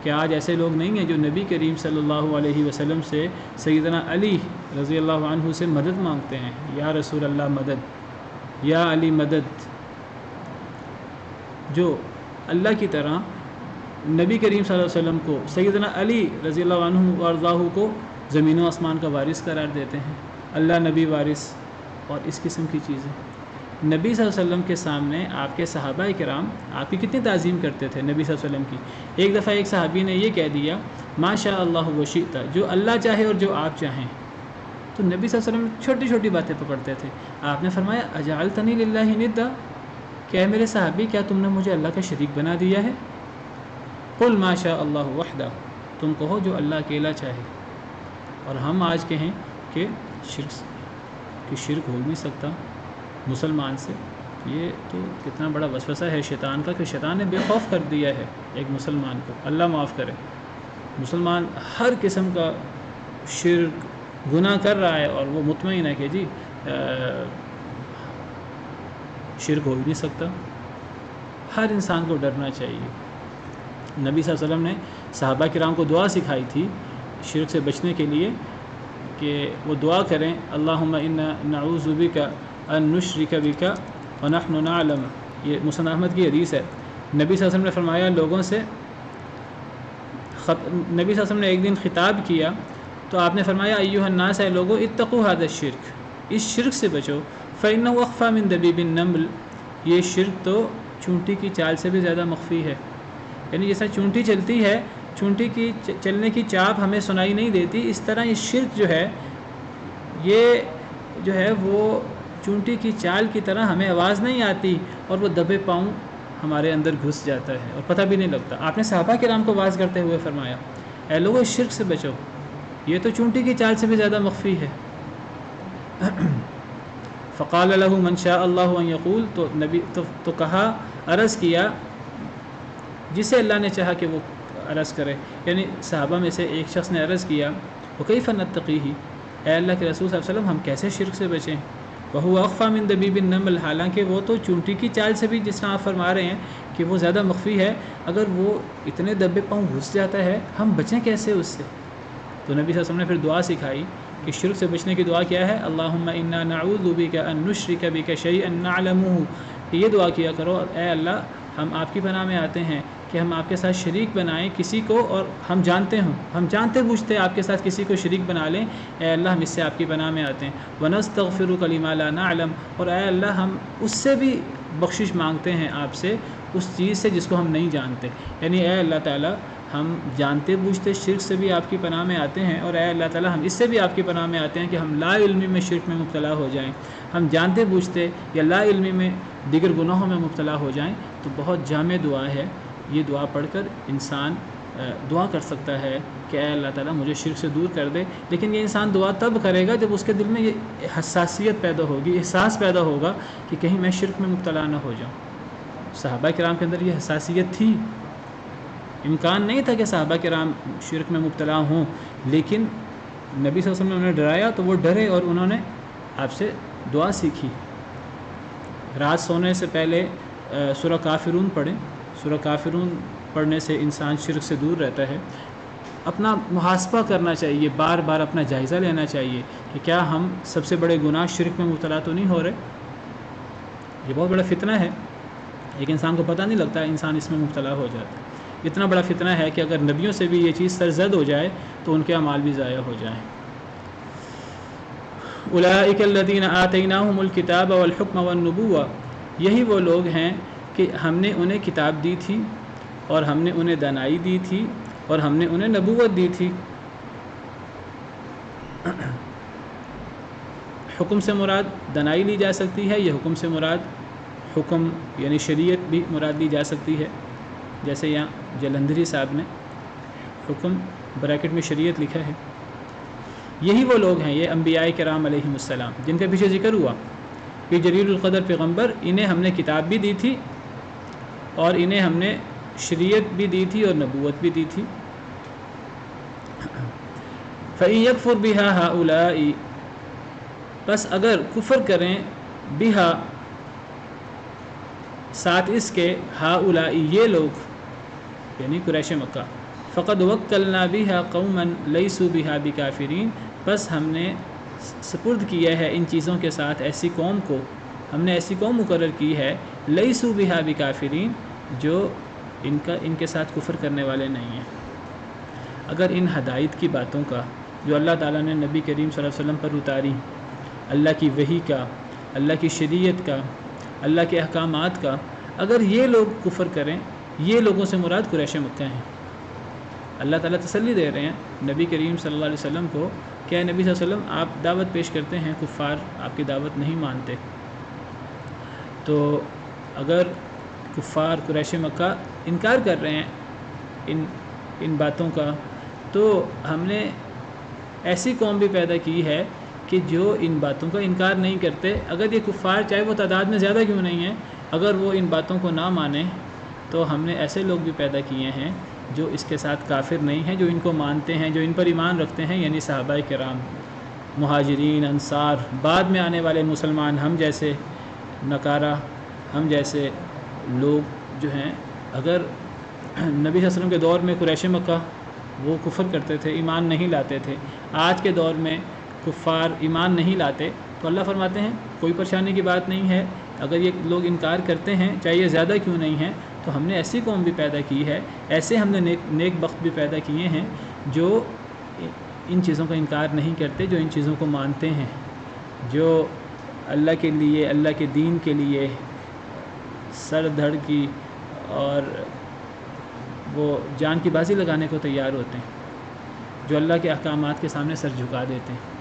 کیا آج ایسے لوگ نہیں ہیں جو نبی کریم صلی اللہ علیہ وسلم سے، سیدنا علی رضی اللہ عنہ سے مدد مانگتے ہیں؟ یا رسول اللہ مدد، یا علی مدد، جو اللہ کی طرح نبی کریم صلی اللہ علیہ وسلم کو، سیدنا علی رضی اللہ عنہ وارضاہ کو زمین و آسمان کا وارث قرار دیتے ہیں، اللہ نبی وارث اور اس قسم کی چیزیں۔ نبی صلی اللہ علیہ وسلم کے سامنے آپ کے صحابہ کرام آپ کی کتنی تعظیم کرتے تھے نبی صلی اللہ علیہ وسلم کی. ایک دفعہ ایک صحابی نے یہ کہہ دیا ما شاء اللہ و شئت، جو اللہ چاہے اور جو آپ چاہیں. تو نبی صلی اللہ علیہ وسلم چھوٹی چھوٹی باتیں پکڑتے تھے. آپ نے فرمایا اجعلتنی للہ ندا، کہ میرے صحابی کیا تم نے مجھے اللہ کا شریک بنا دیا ہے؟ قل ما شاء اللہ وحدہ، تم کہو جو اللہ اکیلا چاہے. اور ہم آج کہیں کہ شرک ہو نہیں سکتا مسلمان سے. یہ تو کتنا بڑا وسوسہ ہے شیطان کا، کہ شیطان نے بے خوف کر دیا ہے ایک مسلمان کو. اللہ معاف کرے. مسلمان ہر قسم کا شرک گناہ کر رہا ہے اور وہ مطمئن ہے کہ جی شرک ہو ہی نہیں سکتا. ہر انسان کو ڈرنا چاہیے. نبی صلی اللہ علیہ وسلم نے صحابہ کرام کو دعا سکھائی تھی شرک سے بچنے کے لیے، کہ وہ دعا کریں اللہم انا نعوذ بک ان نشرک بک ونحن نعلم. یہ مسند احمد کی حدیث ہے. نبی صلی اللہ علیہ وسلم نے فرمایا لوگوں سے، نبی صلی اللہ علیہ وسلم نے ایک دن خطاب کیا تو آپ نے فرمایا ایھا الناس، اے لوگو اتقوا ھذا الشرک، اس شرک سے بچو، فإنہ اخفی من دبیب النمل، یہ شرک تو چونٹی کی چال سے بھی زیادہ مخفی ہے. یعنی جیسا چونٹی چلتی ہے، چونٹی کی چلنے کی چاپ ہمیں سنائی نہیں دیتی، اس طرح یہ شرک یہ جو ہے وہ چونٹی کی چال کی طرح ہمیں آواز نہیں آتی اور وہ دبے پاؤں ہمارے اندر گھس جاتا ہے اور پتہ بھی نہیں لگتا. آپ نے صحابہ کرام کو واعظ کرتے ہوئے فرمایا اے لوگو اس شرک سے بچو، یہ تو چونٹی کی چال سے بھی زیادہ مخفی ہے. فقال له من شاء اللہ ان یقول، تو نبی تو کہا، عرض کیا جسے اللہ نے چاہا کہ وہ عرض کرے. یعنی صحابہ میں سے ایک شخص نے عرض کیا وکیف نتقیہ، اے اللہ کے رسول صلی اللہ علیہ وسلم ہم کیسے شرک سے بچیں؟ وہو اخفی من دبیب النمل، حالانکہ وہ تو چونٹی کی چال سے بھی جس طرح آپ فرما رہے ہیں کہ وہ زیادہ مخفی ہے، اگر وہ اتنے دبے پاؤں گھس جاتا ہے ہم بچیں کیسے اس سے؟ تو نبی صلی اللہ علیہ وسلم نے پھر دعا سکھائی کہ شرک سے بچنے کی دعا کیا ہے؟ اللہم انا نعوذ بک ان نشرک بک شیئا نعلمہ. یہ دعا کیا کرو اے اللہ ہم آپ کی پناہ میں آتے ہیں کہ ہم آپ کے ساتھ شریک بنائیں کسی کو اور ہم جانتے بوجھتے آپ کے ساتھ کسی کو شریک بنا لیں. اے اللہ ہم اس سے آپ کی پناہ میں آتے ہیں. ونستغفرک لما لا نعلم، اور اے اللہ ہم اس سے بھی بخشش مانگتے ہیں آپ سے اس چیز سے جس کو ہم نہیں جانتے. یعنی اے اللہ تعالیٰ ہم جانتے بوجھتے شرک سے بھی آپ کی پناہ میں آتے ہیں، اور اے اللہ تعالیٰ ہم اس سے بھی آپ کی پناہ میں آتے ہیں کہ ہم لا علمی میں شرک میں مبتلا ہو جائیں، ہم جانتے بوجھتے یا لا علمی میں دیگر گناہوں میں مبتلا ہو جائیں. تو بہت جامع دعا ہے. یہ دعا پڑھ کر انسان دعا کر سکتا ہے کہ اے اللہ تعالیٰ مجھے شرک سے دور کر دے. لیکن یہ انسان دعا تب کرے گا جب اس کے دل میں یہ حساسیت پیدا ہوگی، احساس پیدا ہوگا کہ کہیں میں شرک میں مبتلا نہ ہو جاؤں. صحابہ کرام کے اندر یہ حساسیت تھی. امکان نہیں تھا کہ صحابہ کرام شرک میں مبتلا ہوں، لیکن نبی صلی اللہ علیہ وسلم نے انہیں ڈرایا تو وہ ڈرے اور انہوں نے آپ سے دعا سیکھی. رات سونے سے پہلے سورہ کافرون پڑھیں. سورہ کافرون پڑھنے سے انسان شرک سے دور رہتا ہے. اپنا محاسبہ کرنا چاہیے، بار بار اپنا جائزہ لینا چاہیے کہ کیا ہم سب سے بڑے گناہ شرک میں مبتلا تو نہیں ہو رہے. یہ بہت بڑا فتنہ ہے، ایک انسان کو پتہ نہیں لگتا انسان اس میں مبتلا ہو جاتا ہے. اتنا بڑا فتنہ ہے کہ اگر نبیوں سے بھی یہ چیز سرزد ہو جائے تو ان کے اعمال بھی ضائع ہو جائیں. اولئک الذین آتیناہم الکتاب والحکم والنبوہ، یہی وہ لوگ ہیں کہ ہم نے انہیں کتاب دی تھی اور ہم نے انہیں دانائی دی تھی اور ہم نے انہیں نبوت دی تھی. حکم سے مراد دانائی لی جا سکتی ہے، یہ حکم سے مراد حکم یعنی شریعت بھی مراد لی جا سکتی ہے. جیسے یہاں جلندھری صاحب نے حکم بریکٹ میں شریعت لکھا ہے. یہی وہ لوگ ہیں، یہ انبیاء کرام علیہم السلام جن کے پیچھے ذکر ہوا کہ جلیل القدر پیغمبر، انہیں ہم نے کتاب بھی دی تھی اور انہیں ہم نے شریعت بھی دی تھی اور نبوت بھی دی تھی. فَإِن يَكْفُرْ بِهَا هَؤُلَاءِ، بس اگر کفر کریں بہا ساتھ اس کے، ہؤلاء یہ لوگ یعنی قریش مکہ، فقد وکلنا بها قوما لیسوا بها بکافرین، بس ہم نے سپرد کیا ہے ان چیزوں کے ساتھ ایسی قوم کو، ہم نے ایسی قوم مقرر کی ہے لیسوا بها بکافرین، جو ان کے ساتھ کفر کرنے والے نہیں ہیں. اگر ان ہدایت کی باتوں کا جو اللہ تعالیٰ نے نبی کریم صلی اللہ علیہ وسلم پر اتاری، اللہ کی وحی کا، اللہ کی شریعت کا، اللہ کے احکامات کا، اگر یہ لوگ کفر کریں، یہ لوگوں سے مراد قریش مکہ ہیں۔ اللہ تعالیٰ تسلی دے رہے ہیں نبی کریم صلی اللہ علیہ وسلم کو کہ اے نبی صلی اللہ علیہ وسلم آپ دعوت پیش کرتے ہیں، کفار آپ کی دعوت نہیں مانتے، تو اگر کفار قریش مکہ انکار کر رہے ہیں ان باتوں کا، تو ہم نے ایسی قوم بھی پیدا کی ہے کہ جو ان باتوں کا انکار نہیں کرتے۔ اگر یہ کفار چاہے وہ تعداد میں زیادہ کیوں نہیں ہیں، اگر وہ ان باتوں کو نہ مانیں، تو ہم نے ایسے لوگ بھی پیدا کیے ہیں جو اس کے ساتھ کافر نہیں ہیں، جو ان کو مانتے ہیں، جو ان پر ایمان رکھتے ہیں، یعنی صحابہ کرام، مہاجرین، انصار، بعد میں آنے والے مسلمان، ہم جیسے نکارہ، ہم جیسے لوگ جو ہیں۔ اگر نبی صلی اللہ علیہ وسلم کے دور میں قریش مکہ وہ کفر کرتے تھے، ایمان نہیں لاتے تھے، آج کے دور میں کفار ایمان نہیں لاتے، تو اللہ فرماتے ہیں کوئی پریشانی کی بات نہیں ہے، اگر یہ لوگ انکار کرتے ہیں چاہے یہ زیادہ کیوں نہیں ہیں، تو ہم نے ایسی قوم بھی پیدا کی ہے، ایسے ہم نے نیک بخت بھی پیدا کیے ہیں جو ان چیزوں کا انکار نہیں کرتے، جو ان چیزوں کو مانتے ہیں، جو اللہ کے لیے، اللہ کے دین کے لیے سر دھڑ کی اور وہ جان کی بازی لگانے کو تیار ہوتے ہیں، جو اللہ کے احکامات کے سامنے سر جھکا دیتے ہیں۔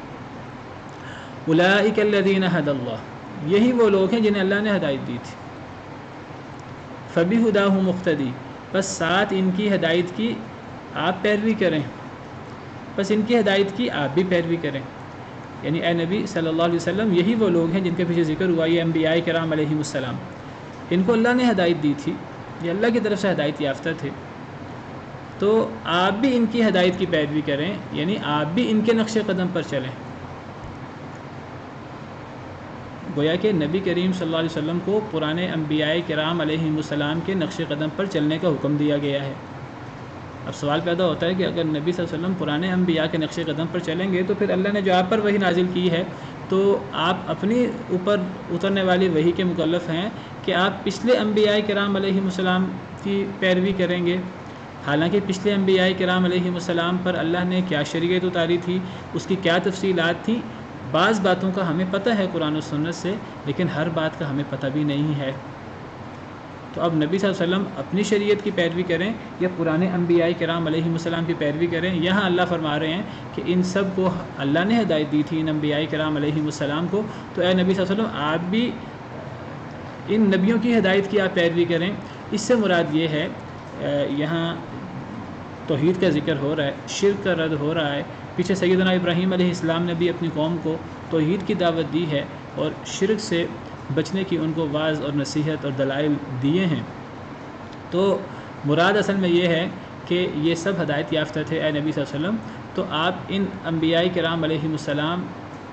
اولئک الذین ھدی اللہ، یہی وہ لوگ ہیں جنہیں اللہ نے ہدایت دی تھی۔ فبہداہ مقتدی، بس ساتھ ان کی ہدایت کی آپ پیروی کریں، بس ان کی ہدایت کی آپ بھی پیروی کریں، یعنی اے نبی صلی اللہ علیہ وسلم یہی وہ لوگ ہیں جن کے پیچھے ذکر ہوا، یہ انبیاء کرام علیہم السلام، ان کو اللہ نے ہدایت دی تھی، یہ اللہ کی طرف سے ہدایت یافتہ تھے، تو آپ بھی ان کی ہدایت کی پیروی کریں، یعنی آپ بھی ان کے نقش قدم پر چلیں۔ گویا کہ نبی کریم صلی اللہ علیہ وسلم کو پرانے انبیاء کرام علیہم السلام کے نقش قدم پر چلنے کا حکم دیا گیا ہے۔ اب سوال پیدا ہوتا ہے کہ اگر نبی صلی اللہ علیہ وسلم پرانے انبیاء کے نقش قدم پر چلیں گے تو پھر اللہ نے جو آپ پر وحی نازل کی ہے تو آپ اپنی اوپر اترنے والی وحی کے مکلف ہیں کہ آپ پچھلے انبیاء کرام علیہم السلام کی پیروی کریں گے، حالانکہ پچھلے انبیاء کرام علیہم السلام پر اللہ نے کیا شریعت اتاری تھی، اس کی کیا تفصیلات تھیں، بعض باتوں کا ہمیں پتہ ہے قرآن و سنت سے، لیکن ہر بات کا ہمیں پتہ بھی نہیں ہے۔ تو اب نبی صلی اللہ علیہ وسلم اپنی شریعت کی پیروی کریں یا پرانے انبیاء کرام علیہم السلام کی پیروی کریں، یہاں اللہ فرما رہے ہیں کہ ان سب کو اللہ نے ہدایت دی تھی، ان انبیاء کرام علیہم السلام کو، تو اے نبی صلی اللہ علیہ وسلم آپ بھی ان نبیوں کی ہدایت کی آپ پیروی کریں۔ اس سے مراد یہ ہے، یہاں توحید کا ذکر ہو رہا ہے، شرک کا رد ہو رہا ہے۔ پیچھے سیدنا ابراہیم علیہ السلام نے بھی اپنی قوم کو توحید کی دعوت دی ہے اور شرک سے بچنے کی ان کو واعظ اور نصیحت اور دلائل دیے ہیں۔ تو مراد اصل میں یہ ہے کہ یہ سب ہدایت یافتہ تھے اے نبی صلی اللہ علیہ وسلم، تو آپ ان انبیاء کرام علیہم السلام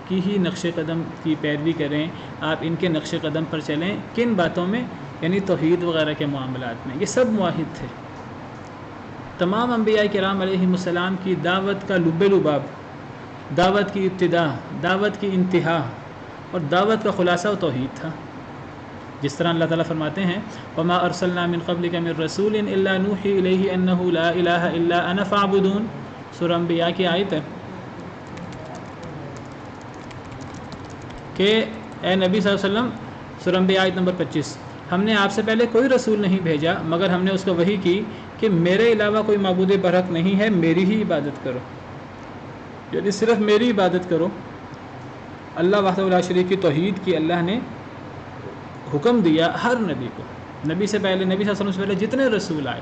کی ہی نقش قدم کی پیروی کریں، آپ ان کے نقش قدم پر چلیں۔ کن باتوں میں؟ یعنی توحید وغیرہ کے معاملات میں، یہ سب موحد تھے۔ تمام انبیاء کرام علیہم السلام کی دعوت کا لب لباب، دعوت کی ابتدا، دعوت کی انتہا اور دعوت کا خلاصہ و توحید تھا۔ جس طرح اللہ تعالیٰ فرماتے ہیں وَمَا أَرْسَلْنَا مِن قَبْلِكَ مِن رَّسُولٍ إِلَّا نُوحِي إِلَيْهِ أَنَّهُ لَا إِلَٰهَ إِلَّا أَنَا فَاعْبُدُونِ، سورہ انبیاء کی آیت ہے کہ اے نبی صلی اللہ علیہ وسلم، سورہ انبیاء آیت نمبر 25، ہم نے آپ سے پہلے کوئی رسول نہیں بھیجا مگر ہم نے اس کو وحی کی کہ میرے علاوہ کوئی معبود برحق نہیں ہے، میری ہی عبادت کرو، یعنی صرف میری عبادت کرو۔ اللہ وحدہ لا شریک کی توحید کی اللہ نے حکم دیا ہر نبی کو، نبی سے پہلے، نبی صلی اللہ علیہ وسلم سے پہلے جتنے رسول آئے،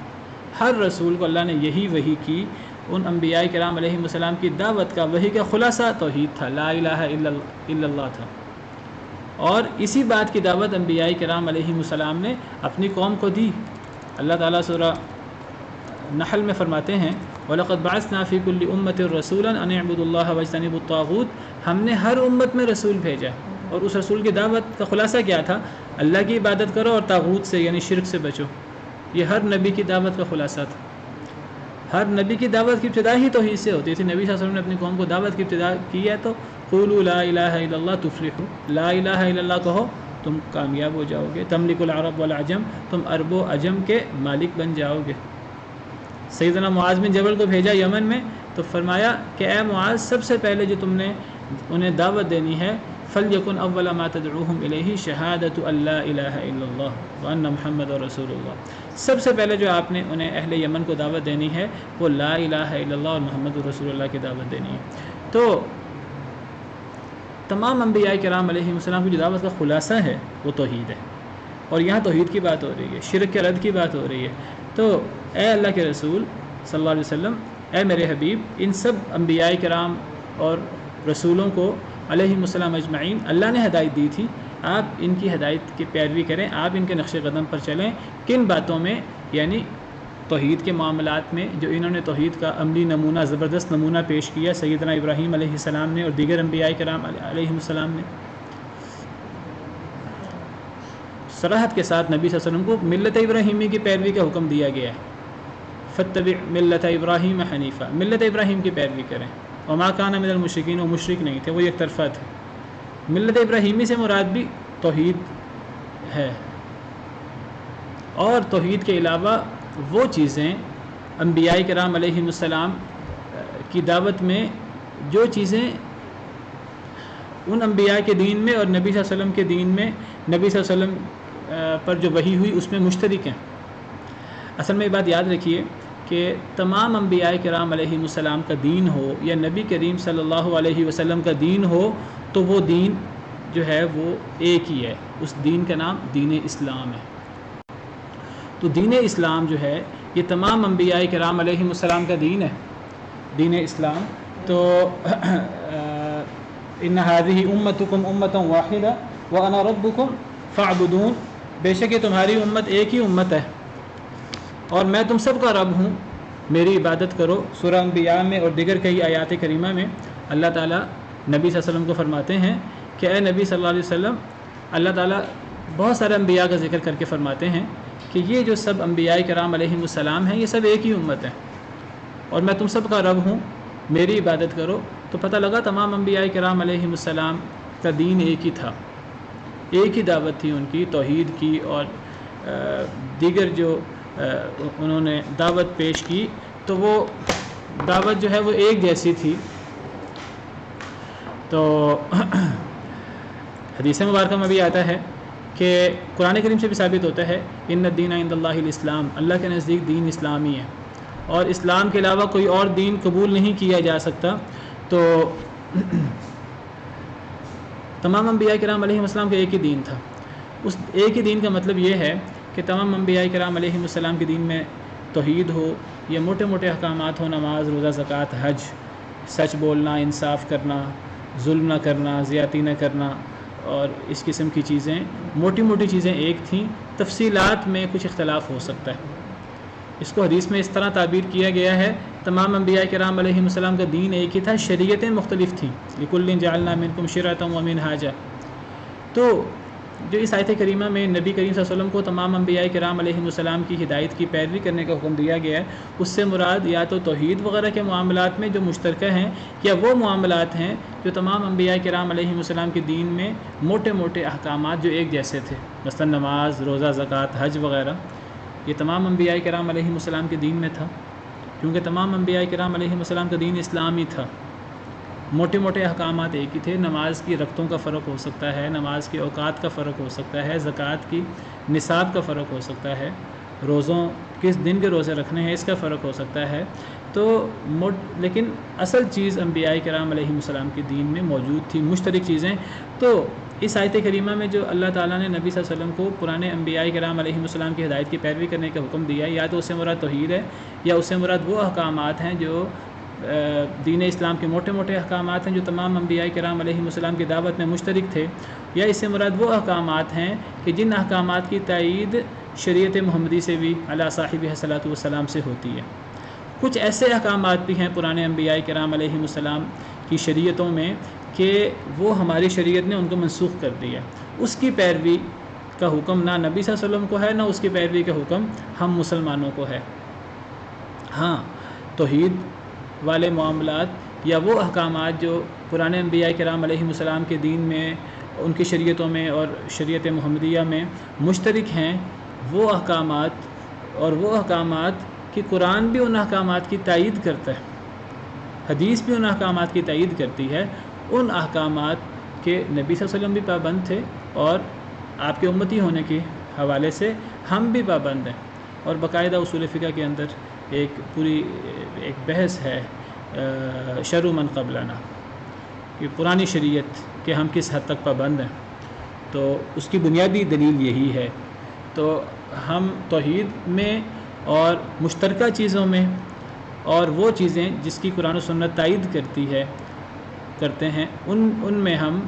ہر رسول کو اللہ نے یہی وحی کی۔ ان انبیاء کرام علیہم السلام کی دعوت کا وحی کا خلاصہ توحید تھا، لا الہ الا اللہ تھا، اور اسی بات کی دعوت انبیاء کرام علیہم السلام نے اپنی قوم کو دی۔ اللہ تعالیٰ سورہ نحل میں فرماتے ہیں وَلَقَدْ بَعَثْنَا فِي كُلِّ أُمَّةٍ رَّسُولًا أَنِ اعْبُدُوا اللَّهَ وَاجْتَنِبُوا الطَّاغُوتَ، ہم نے ہر امت میں رسول بھیجا، اور اس رسول کی دعوت کا خلاصہ کیا تھا؟ اللہ کی عبادت کرو اور طاغوت سے یعنی شرک سے بچو۔ یہ ہر نبی کی دعوت کا خلاصہ تھا۔ ہر نبی کی دعوت کی ابتدا ہی توحید سے ہوتی تھی۔ نبی صلی اللہ علیہ وسلم نے اپنی قوم کو دعوت کی ابتدا کی ہے تو قولوا لا الہ الا اللہ تفلحوا، لا الہ الا اللہ کہو تم کامیاب ہو جاؤ گے، تملک العرب والعجم، تم عرب و عجم کے مالک بن جاؤ گے۔ سیدنا معاذ بن جبل کو بھیجا یمن میں تو فرمایا کہ اے معاذ، سب سے پہلے جو تم نے انہیں دعوت دینی ہے فَلْيَكُنْ أَوَّلَ مَا تَدْعُوهُمْ إِلَيْهِ شَهَادَةُ أَن لَا إِلَٰهَ إِلَّا اللَّهُ وَأَنَّ مُحَمَّدًا رَسُولُ اللَّهِ۔ سب سے پہلے جو آپ نے انہیں اہل یمن کو دعوت دینی ہے وہ لا الہ الا اللہ اور محمد رسول اللہ کی دعوت دینی ہے۔ تو تمام انبیاء کرام علیہ السلام کی جو دعوت کا خلاصہ ہے وہ توحید ہے، اور یہاں توحید کی بات ہو رہی ہے، شرک کے رد کی بات ہو رہی ہے۔ تو اے اللہ کے رسول صلی اللہ علیہ وسلم، اے میرے حبیب، ان سب انبیاء کرام اور رسولوں کو علیہم السلام اجمعین اللہ نے ہدایت دی تھی، آپ ان کی ہدایت کی پیروی کریں، آپ ان کے نقش قدم پر چلیں۔ کن باتوں میں؟ یعنی توحید کے معاملات میں جو انہوں نے توحید کا عملی نمونہ، زبردست نمونہ پیش کیا سیدنا ابراہیم علیہ السلام نے اور دیگر انبیاء کرام علیہ السلام نے، صراحت کے ساتھ نبی صلی اللہ علیہ وسلم کو ملت ابراہیمی کی پیروی کا حکم دیا گیا ہے۔ فاتبع ملت ابراہیم حنیفہ، ملت ابراہیم کی پیروی کریں۔ وما کان من المشرکین، وہ مشرک نہیں تھے، وہ یک طرفہ تھے۔ ملت ابراہیمی سے مراد بھی توحید ہے، اور توحید کے علاوہ وہ چیزیں انبیاء کرام علیہ السلام کی دعوت میں، جو چیزیں ان انبیاء کے دین میں اور نبی صلی اللہ علیہ وسلم کے دین میں، نبی صلی اللہ علیہ وسلم پر جو وحی ہوئی اس میں مشترک ہیں۔ اصل میں یہ بات یاد رکھیے کہ تمام انبیاء کرام علیہ السلام کا دین ہو یا نبی کریم صلی اللہ علیہ وسلم کا دین ہو، تو وہ دین جو ہے وہ ایک ہی ہے، اس دین کا نام دین اسلام ہے۔ تو دین اسلام جو ہے یہ تمام انبیاء کرام علیہ السلام کا دین ہے، دین اسلام۔ تو ان هذه امتکم امۃ واحدہ وانا ربکم فاعبدون، بے شک یہ تمہاری امت ایک ہی امت ہے اور میں تم سب کا رب ہوں، میری عبادت کرو۔ سورہ انبیاء میں اور دیگر کئی آیات کریمہ میں اللہ تعالیٰ نبی صلی اللہ علیہ وسلم کو فرماتے ہیں کہ اے نبی صلی اللہ علیہ وسلم، اللہ تعالیٰ بہت سارے انبیاء کا ذکر کر کے فرماتے ہیں کہ یہ جو سب انبیاء کرام علیہ السلام ہیں یہ سب ایک ہی امت ہے اور میں تم سب کا رب ہوں، میری عبادت کرو۔ تو پتہ لگا تمام انبیاء کرام علیہ السلام کا دین ایک ہی تھا، ایک ہی دعوت تھی ان کی، توحید کی، اور دیگر جو انہوں نے دعوت پیش کی تو وہ دعوت جو ہے وہ ایک جیسی تھی۔ تو حدیث مبارکہ میں بھی آتا ہے کہ قرآن کریم سے بھی ثابت ہوتا ہے ان الدین عند اللہ الاسلام، اللہ کے نزدیک دین اسلامی ہے اور اسلام کے علاوہ کوئی اور دین قبول نہیں کیا جا سکتا۔ تو تمام انبیاء کرام علیہ السلام کا ایک ہی دین تھا۔ اس ایک ہی دین کا مطلب یہ ہے کہ تمام انبیاء کرام علیہ السلام کے دین میں توحید ہو یا موٹے موٹے احکامات ہو، نماز، روزہ، زکوٰۃ، حج، سچ بولنا، انصاف کرنا، ظلم نہ کرنا، زیادتی نہ کرنا اور اس قسم کی چیزیں، موٹی موٹی چیزیں ایک تھیں، تفصیلات میں کچھ اختلاف ہو سکتا ہے۔ اس کو حدیث میں اس طرح تعبیر کیا گیا ہے، تمام انبیاء کرام علیہ السلام کا دین ایک ہی تھا، شریعتیں مختلف تھیں، لِكُلٍّ جَعَلْنَا مِنْكُمْ شِرْعَةً وَمِنْهَاجًا۔ تو جو اس آیت کریمہ میں نبی کریم صلی اللہ علیہ وسلم کو تمام انبیاء کرام علیہ السلام کی ہدایت کی پیروی کرنے کا حکم دیا گیا ہے، اس سے مراد یا تو توحید وغیرہ کے معاملات میں جو مشترکہ ہیں، یا وہ معاملات ہیں جو تمام انبیاء کرام علیہ السلام کے دین میں موٹے موٹے احکامات جو ایک جیسے تھے، مثلا نماز، روزہ، زکوٰۃ، حج وغیرہ، یہ تمام انبیاء کرام علیہ السلام کے دین میں تھا، کیونکہ تمام انبیاء کرام علیہ السلام کا دین اسلامی تھا۔ موٹے موٹے احکامات ایک ہی تھے، نماز کی رکعتوں کا فرق ہو سکتا ہے، نماز کے اوقات کا فرق ہو سکتا ہے، زکوٰۃ کی نصاب کا فرق ہو سکتا ہے، روزوں کس دن کے روزے رکھنے ہیں اس کا فرق ہو سکتا ہے۔ تو لیکن اصل چیز انبیاء کرام علیہ السلام کے دین میں موجود تھی، مشترک چیزیں۔ تو اس آیت کریمہ میں جو اللہ تعالیٰ نے نبی صلی اللہ علیہ وسلم کو پرانے انبیاء کرام علیہ السلام کی ہدایت کی پیروی کرنے کا حکم دیا، یا تو اس سے مراد توحید ہے، یا اس سے مراد وہ احکامات ہیں جو دین اسلام کے موٹے موٹے احکامات ہیں جو تمام انبیاء کرام علیہ السلام کی دعوت میں مشترک تھے، یا اس سے مراد وہ احکامات ہیں کہ جن احکامات کی تائید شریعت محمدی سے بھی علی صاحب صلاۃ والسلام سے ہوتی ہے۔ کچھ ایسے احکامات بھی ہیں پرانے انبیاء کرام علیہ السلام کی شریعتوں میں کہ وہ ہماری شریعت نے ان کو منسوخ کر دیا، اس کی پیروی کا حکم نہ نبی صلی اللہ علیہ وسلم کو ہے، نہ اس کی پیروی کا حکم ہم مسلمانوں کو ہے۔ ہاں، توحید والے معاملات یا وہ احکامات جو پرانے انبیاء کرام علیہ السلام کے دین میں، ان کی شریعتوں میں اور شریعت محمدیہ میں مشترک ہیں، وہ احکامات اور وہ احکامات کہ قرآن بھی ان احکامات کی تائید کرتا ہے، حدیث بھی ان احکامات کی تائید کرتی ہے، ان احکامات کہ نبی صلی اللہ علیہ وسلم بھی پابند تھے اور آپ کے امتی ہونے کے حوالے سے ہم بھی پابند ہیں، اور باقاعدہ اصول فقہ کے اندر ایک پوری ایک بحث ہے شرع من قبلنا، کہ پرانی شریعت کہ ہم کس حد تک پابند ہیں، تو اس کی بنیادی دلیل یہی ہے۔ تو ہم توحید میں اور مشترکہ چیزوں میں اور وہ چیزیں جس کی قرآن و سنت تائید کرتے ہیں ان میں ہم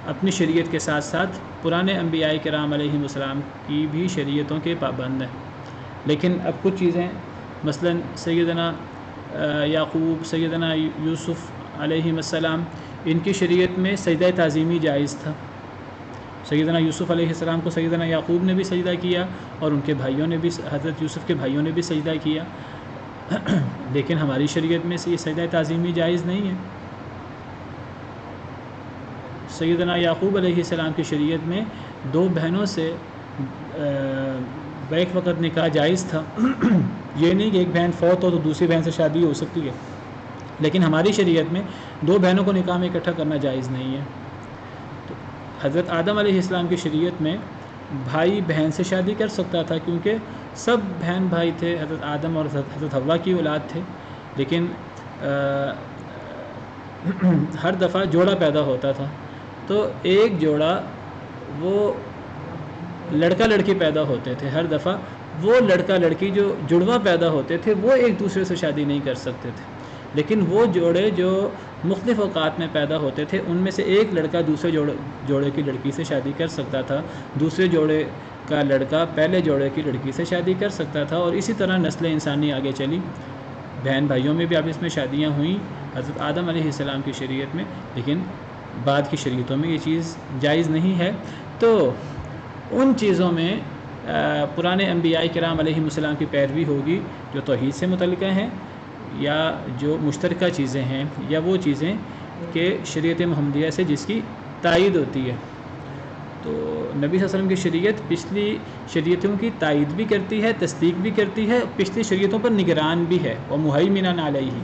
اپنی شریعت کے ساتھ ساتھ پرانے انبیاء کرام علیہم السلام کی بھی شریعتوں کے پابند ہیں۔ لیکن اب کچھ چیزیں مثلا سیدنا یعقوب، سیدنا یوسف علیہم السلام، ان کی شریعت میں سجدہ تعظیمی جائز تھا۔ سیدنا یوسف علیہ السلام کو سیدنا یعقوب نے بھی سجدہ کیا اور ان کے بھائیوں نے بھی، حضرت یوسف کے بھائیوں نے بھی سجدہ کیا، لیکن ہماری شریعت میں سے یہ سجدہ تعظیمی جائز نہیں ہے۔ سیدنا یعقوب علیہ السلام کی شریعت میں 2 بہنوں سے بیک وقت نکاح جائز تھا۔ یہ نہیں کہ ایک بہن فوت ہو تو دوسری بہن سے شادی ہو سکتی ہے، لیکن ہماری شریعت میں 2 بہنوں کو نکاح میں اکٹھا کرنا جائز نہیں ہے۔ تو حضرت آدم علیہ السلام کی شریعت میں بھائی بہن سے شادی کر سکتا تھا، کیونکہ سب بہن بھائی تھے، حضرت آدم اور حضرت حوا کی اولاد تھے، لیکن ہر دفعہ جوڑا پیدا ہوتا تھا، تو ایک جوڑا وہ لڑکا لڑکی پیدا ہوتے تھے، ہر دفعہ وہ لڑکا لڑکی جو جڑواں پیدا ہوتے تھے وہ ایک دوسرے سے شادی نہیں کر سکتے تھے، لیکن وہ جوڑے جو مختلف اوقات میں پیدا ہوتے تھے ان میں سے ایک لڑکا دوسرے جوڑے کی لڑکی سے شادی کر سکتا تھا، دوسرے جوڑے کا لڑکا پہلے جوڑے کی لڑکی سے شادی کر سکتا تھا، اور اسی طرح نسل انسانی آگے چلی۔ بہن بھائیوں میں بھی آپس میں شادیاں ہوئیں حضرت آدم علیہ السلام کی شریعت میں، لیکن بعد کی شریعتوں میں یہ چیز جائز نہیں ہے۔ تو ان چیزوں میں پرانے انبیاء کرام علیہم السلام کی پیروی ہوگی جو توحید سے متعلقہ ہیں، یا جو مشترکہ چیزیں ہیں، یا وہ چیزیں کہ شریعت محمدیہ سے جس کی تائید ہوتی ہے۔ تو نبی صلی اللہ علیہ وسلم کی شریعت پچھلی شریعتوں کی تائید بھی کرتی ہے، تصدیق بھی کرتی ہے، پچھلی شریعتوں پر نگران بھی ہے، اور مہیمنن علیہ،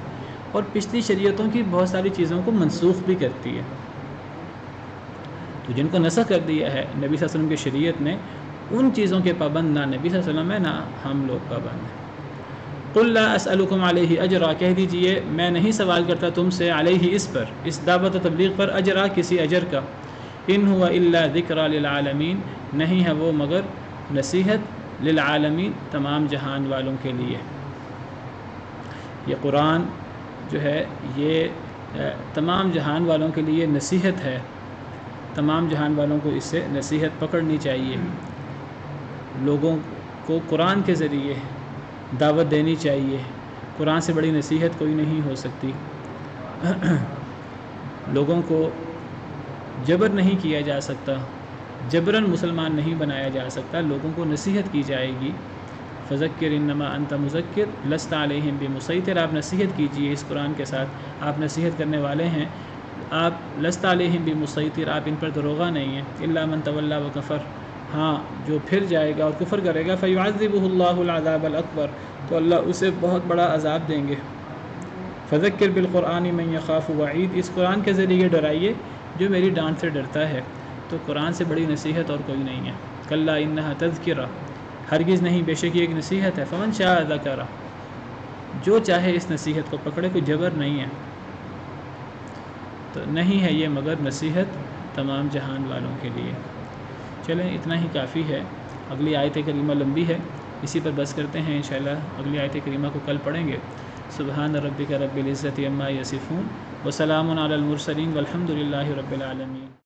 اور پچھلی شریعتوں کی بہت ساری چیزوں کو منسوخ بھی کرتی ہے۔ تو جن کو نسخ کر دیا ہے نبی صلی اللہ علیہ وسلم کی شریعت نے، ان چیزوں کے پابند نہ نبی صلی اللہ علیہ وسلم ہے نہ ہم لوگ پابند ہیں۔ قل لا اسألکم علیہ اجرا، کہہ دیجئے میں نہیں سوال کرتا تم سے علیہ اس پر، اس دعوت و تبلیغ پر، اجرا کسی اجر کا، ان ہوا الا ذکر للعالمین، نہیں ہے وہ مگر نصیحت للعالمین، تمام جہان والوں کے لیے۔ یہ قرآن جو ہے یہ تمام جہان والوں کے لیے نصیحت ہے، تمام جہان والوں کو اس سے نصیحت پکڑنی چاہیے، لوگوں کو قرآن کے ذریعے دعوت دینی چاہیے۔ قرآن سے بڑی نصیحت کوئی نہیں ہو سکتی۔ لوگوں کو جبر نہیں کیا جا سکتا، جبراً مسلمان نہیں بنایا جا سکتا، لوگوں کو نصیحت کی جائے گی۔ فذکر انما انت مذکر لست علیہم بمسیطر، آپ نصیحت کیجئے اس قرآن کے ساتھ، آپ نصیحت کرنے والے ہیں، آپ لست علیہم بمسیطر، آپ ان پر دروغہ نہیں ہیں، الا من تولی وکفر، ہاں جو پھر جائے گا اور کفر کرے گا، فیعذبہ اللہ العذاب الاکبر، تو اللہ اسے بہت بڑا عذاب دیں گے۔ فذکر بالقرآن من یخاف وعید، اس قرآن کے ذریعے ڈرائیے جو میری ڈانٹ سے ڈرتا ہے۔ تو قرآن سے بڑی نصیحت اور کوئی نہیں ہے۔ کلا انہا تذکرہ، ہرگز نہیں، بے شک یہ ایک نصیحت ہے۔ فمن شاء ذکرہ، جو چاہے اس نصیحت کو پکڑے، کوئی جبر نہیں ہے۔ تو نہیں ہے یہ مگر نصیحت تمام جہان والوں کے لیے۔ چلیں اتنا ہی کافی ہے، اگلی آیت کریمہ لمبی ہے، اسی پر بس کرتے ہیں انشاءاللہ، اگلی آیت کریمہ کو کل پڑھیں گے۔ سبحان ربک رب العزت عما یصفون وسلام علی المرسلین والحمد للہ رب العالمین۔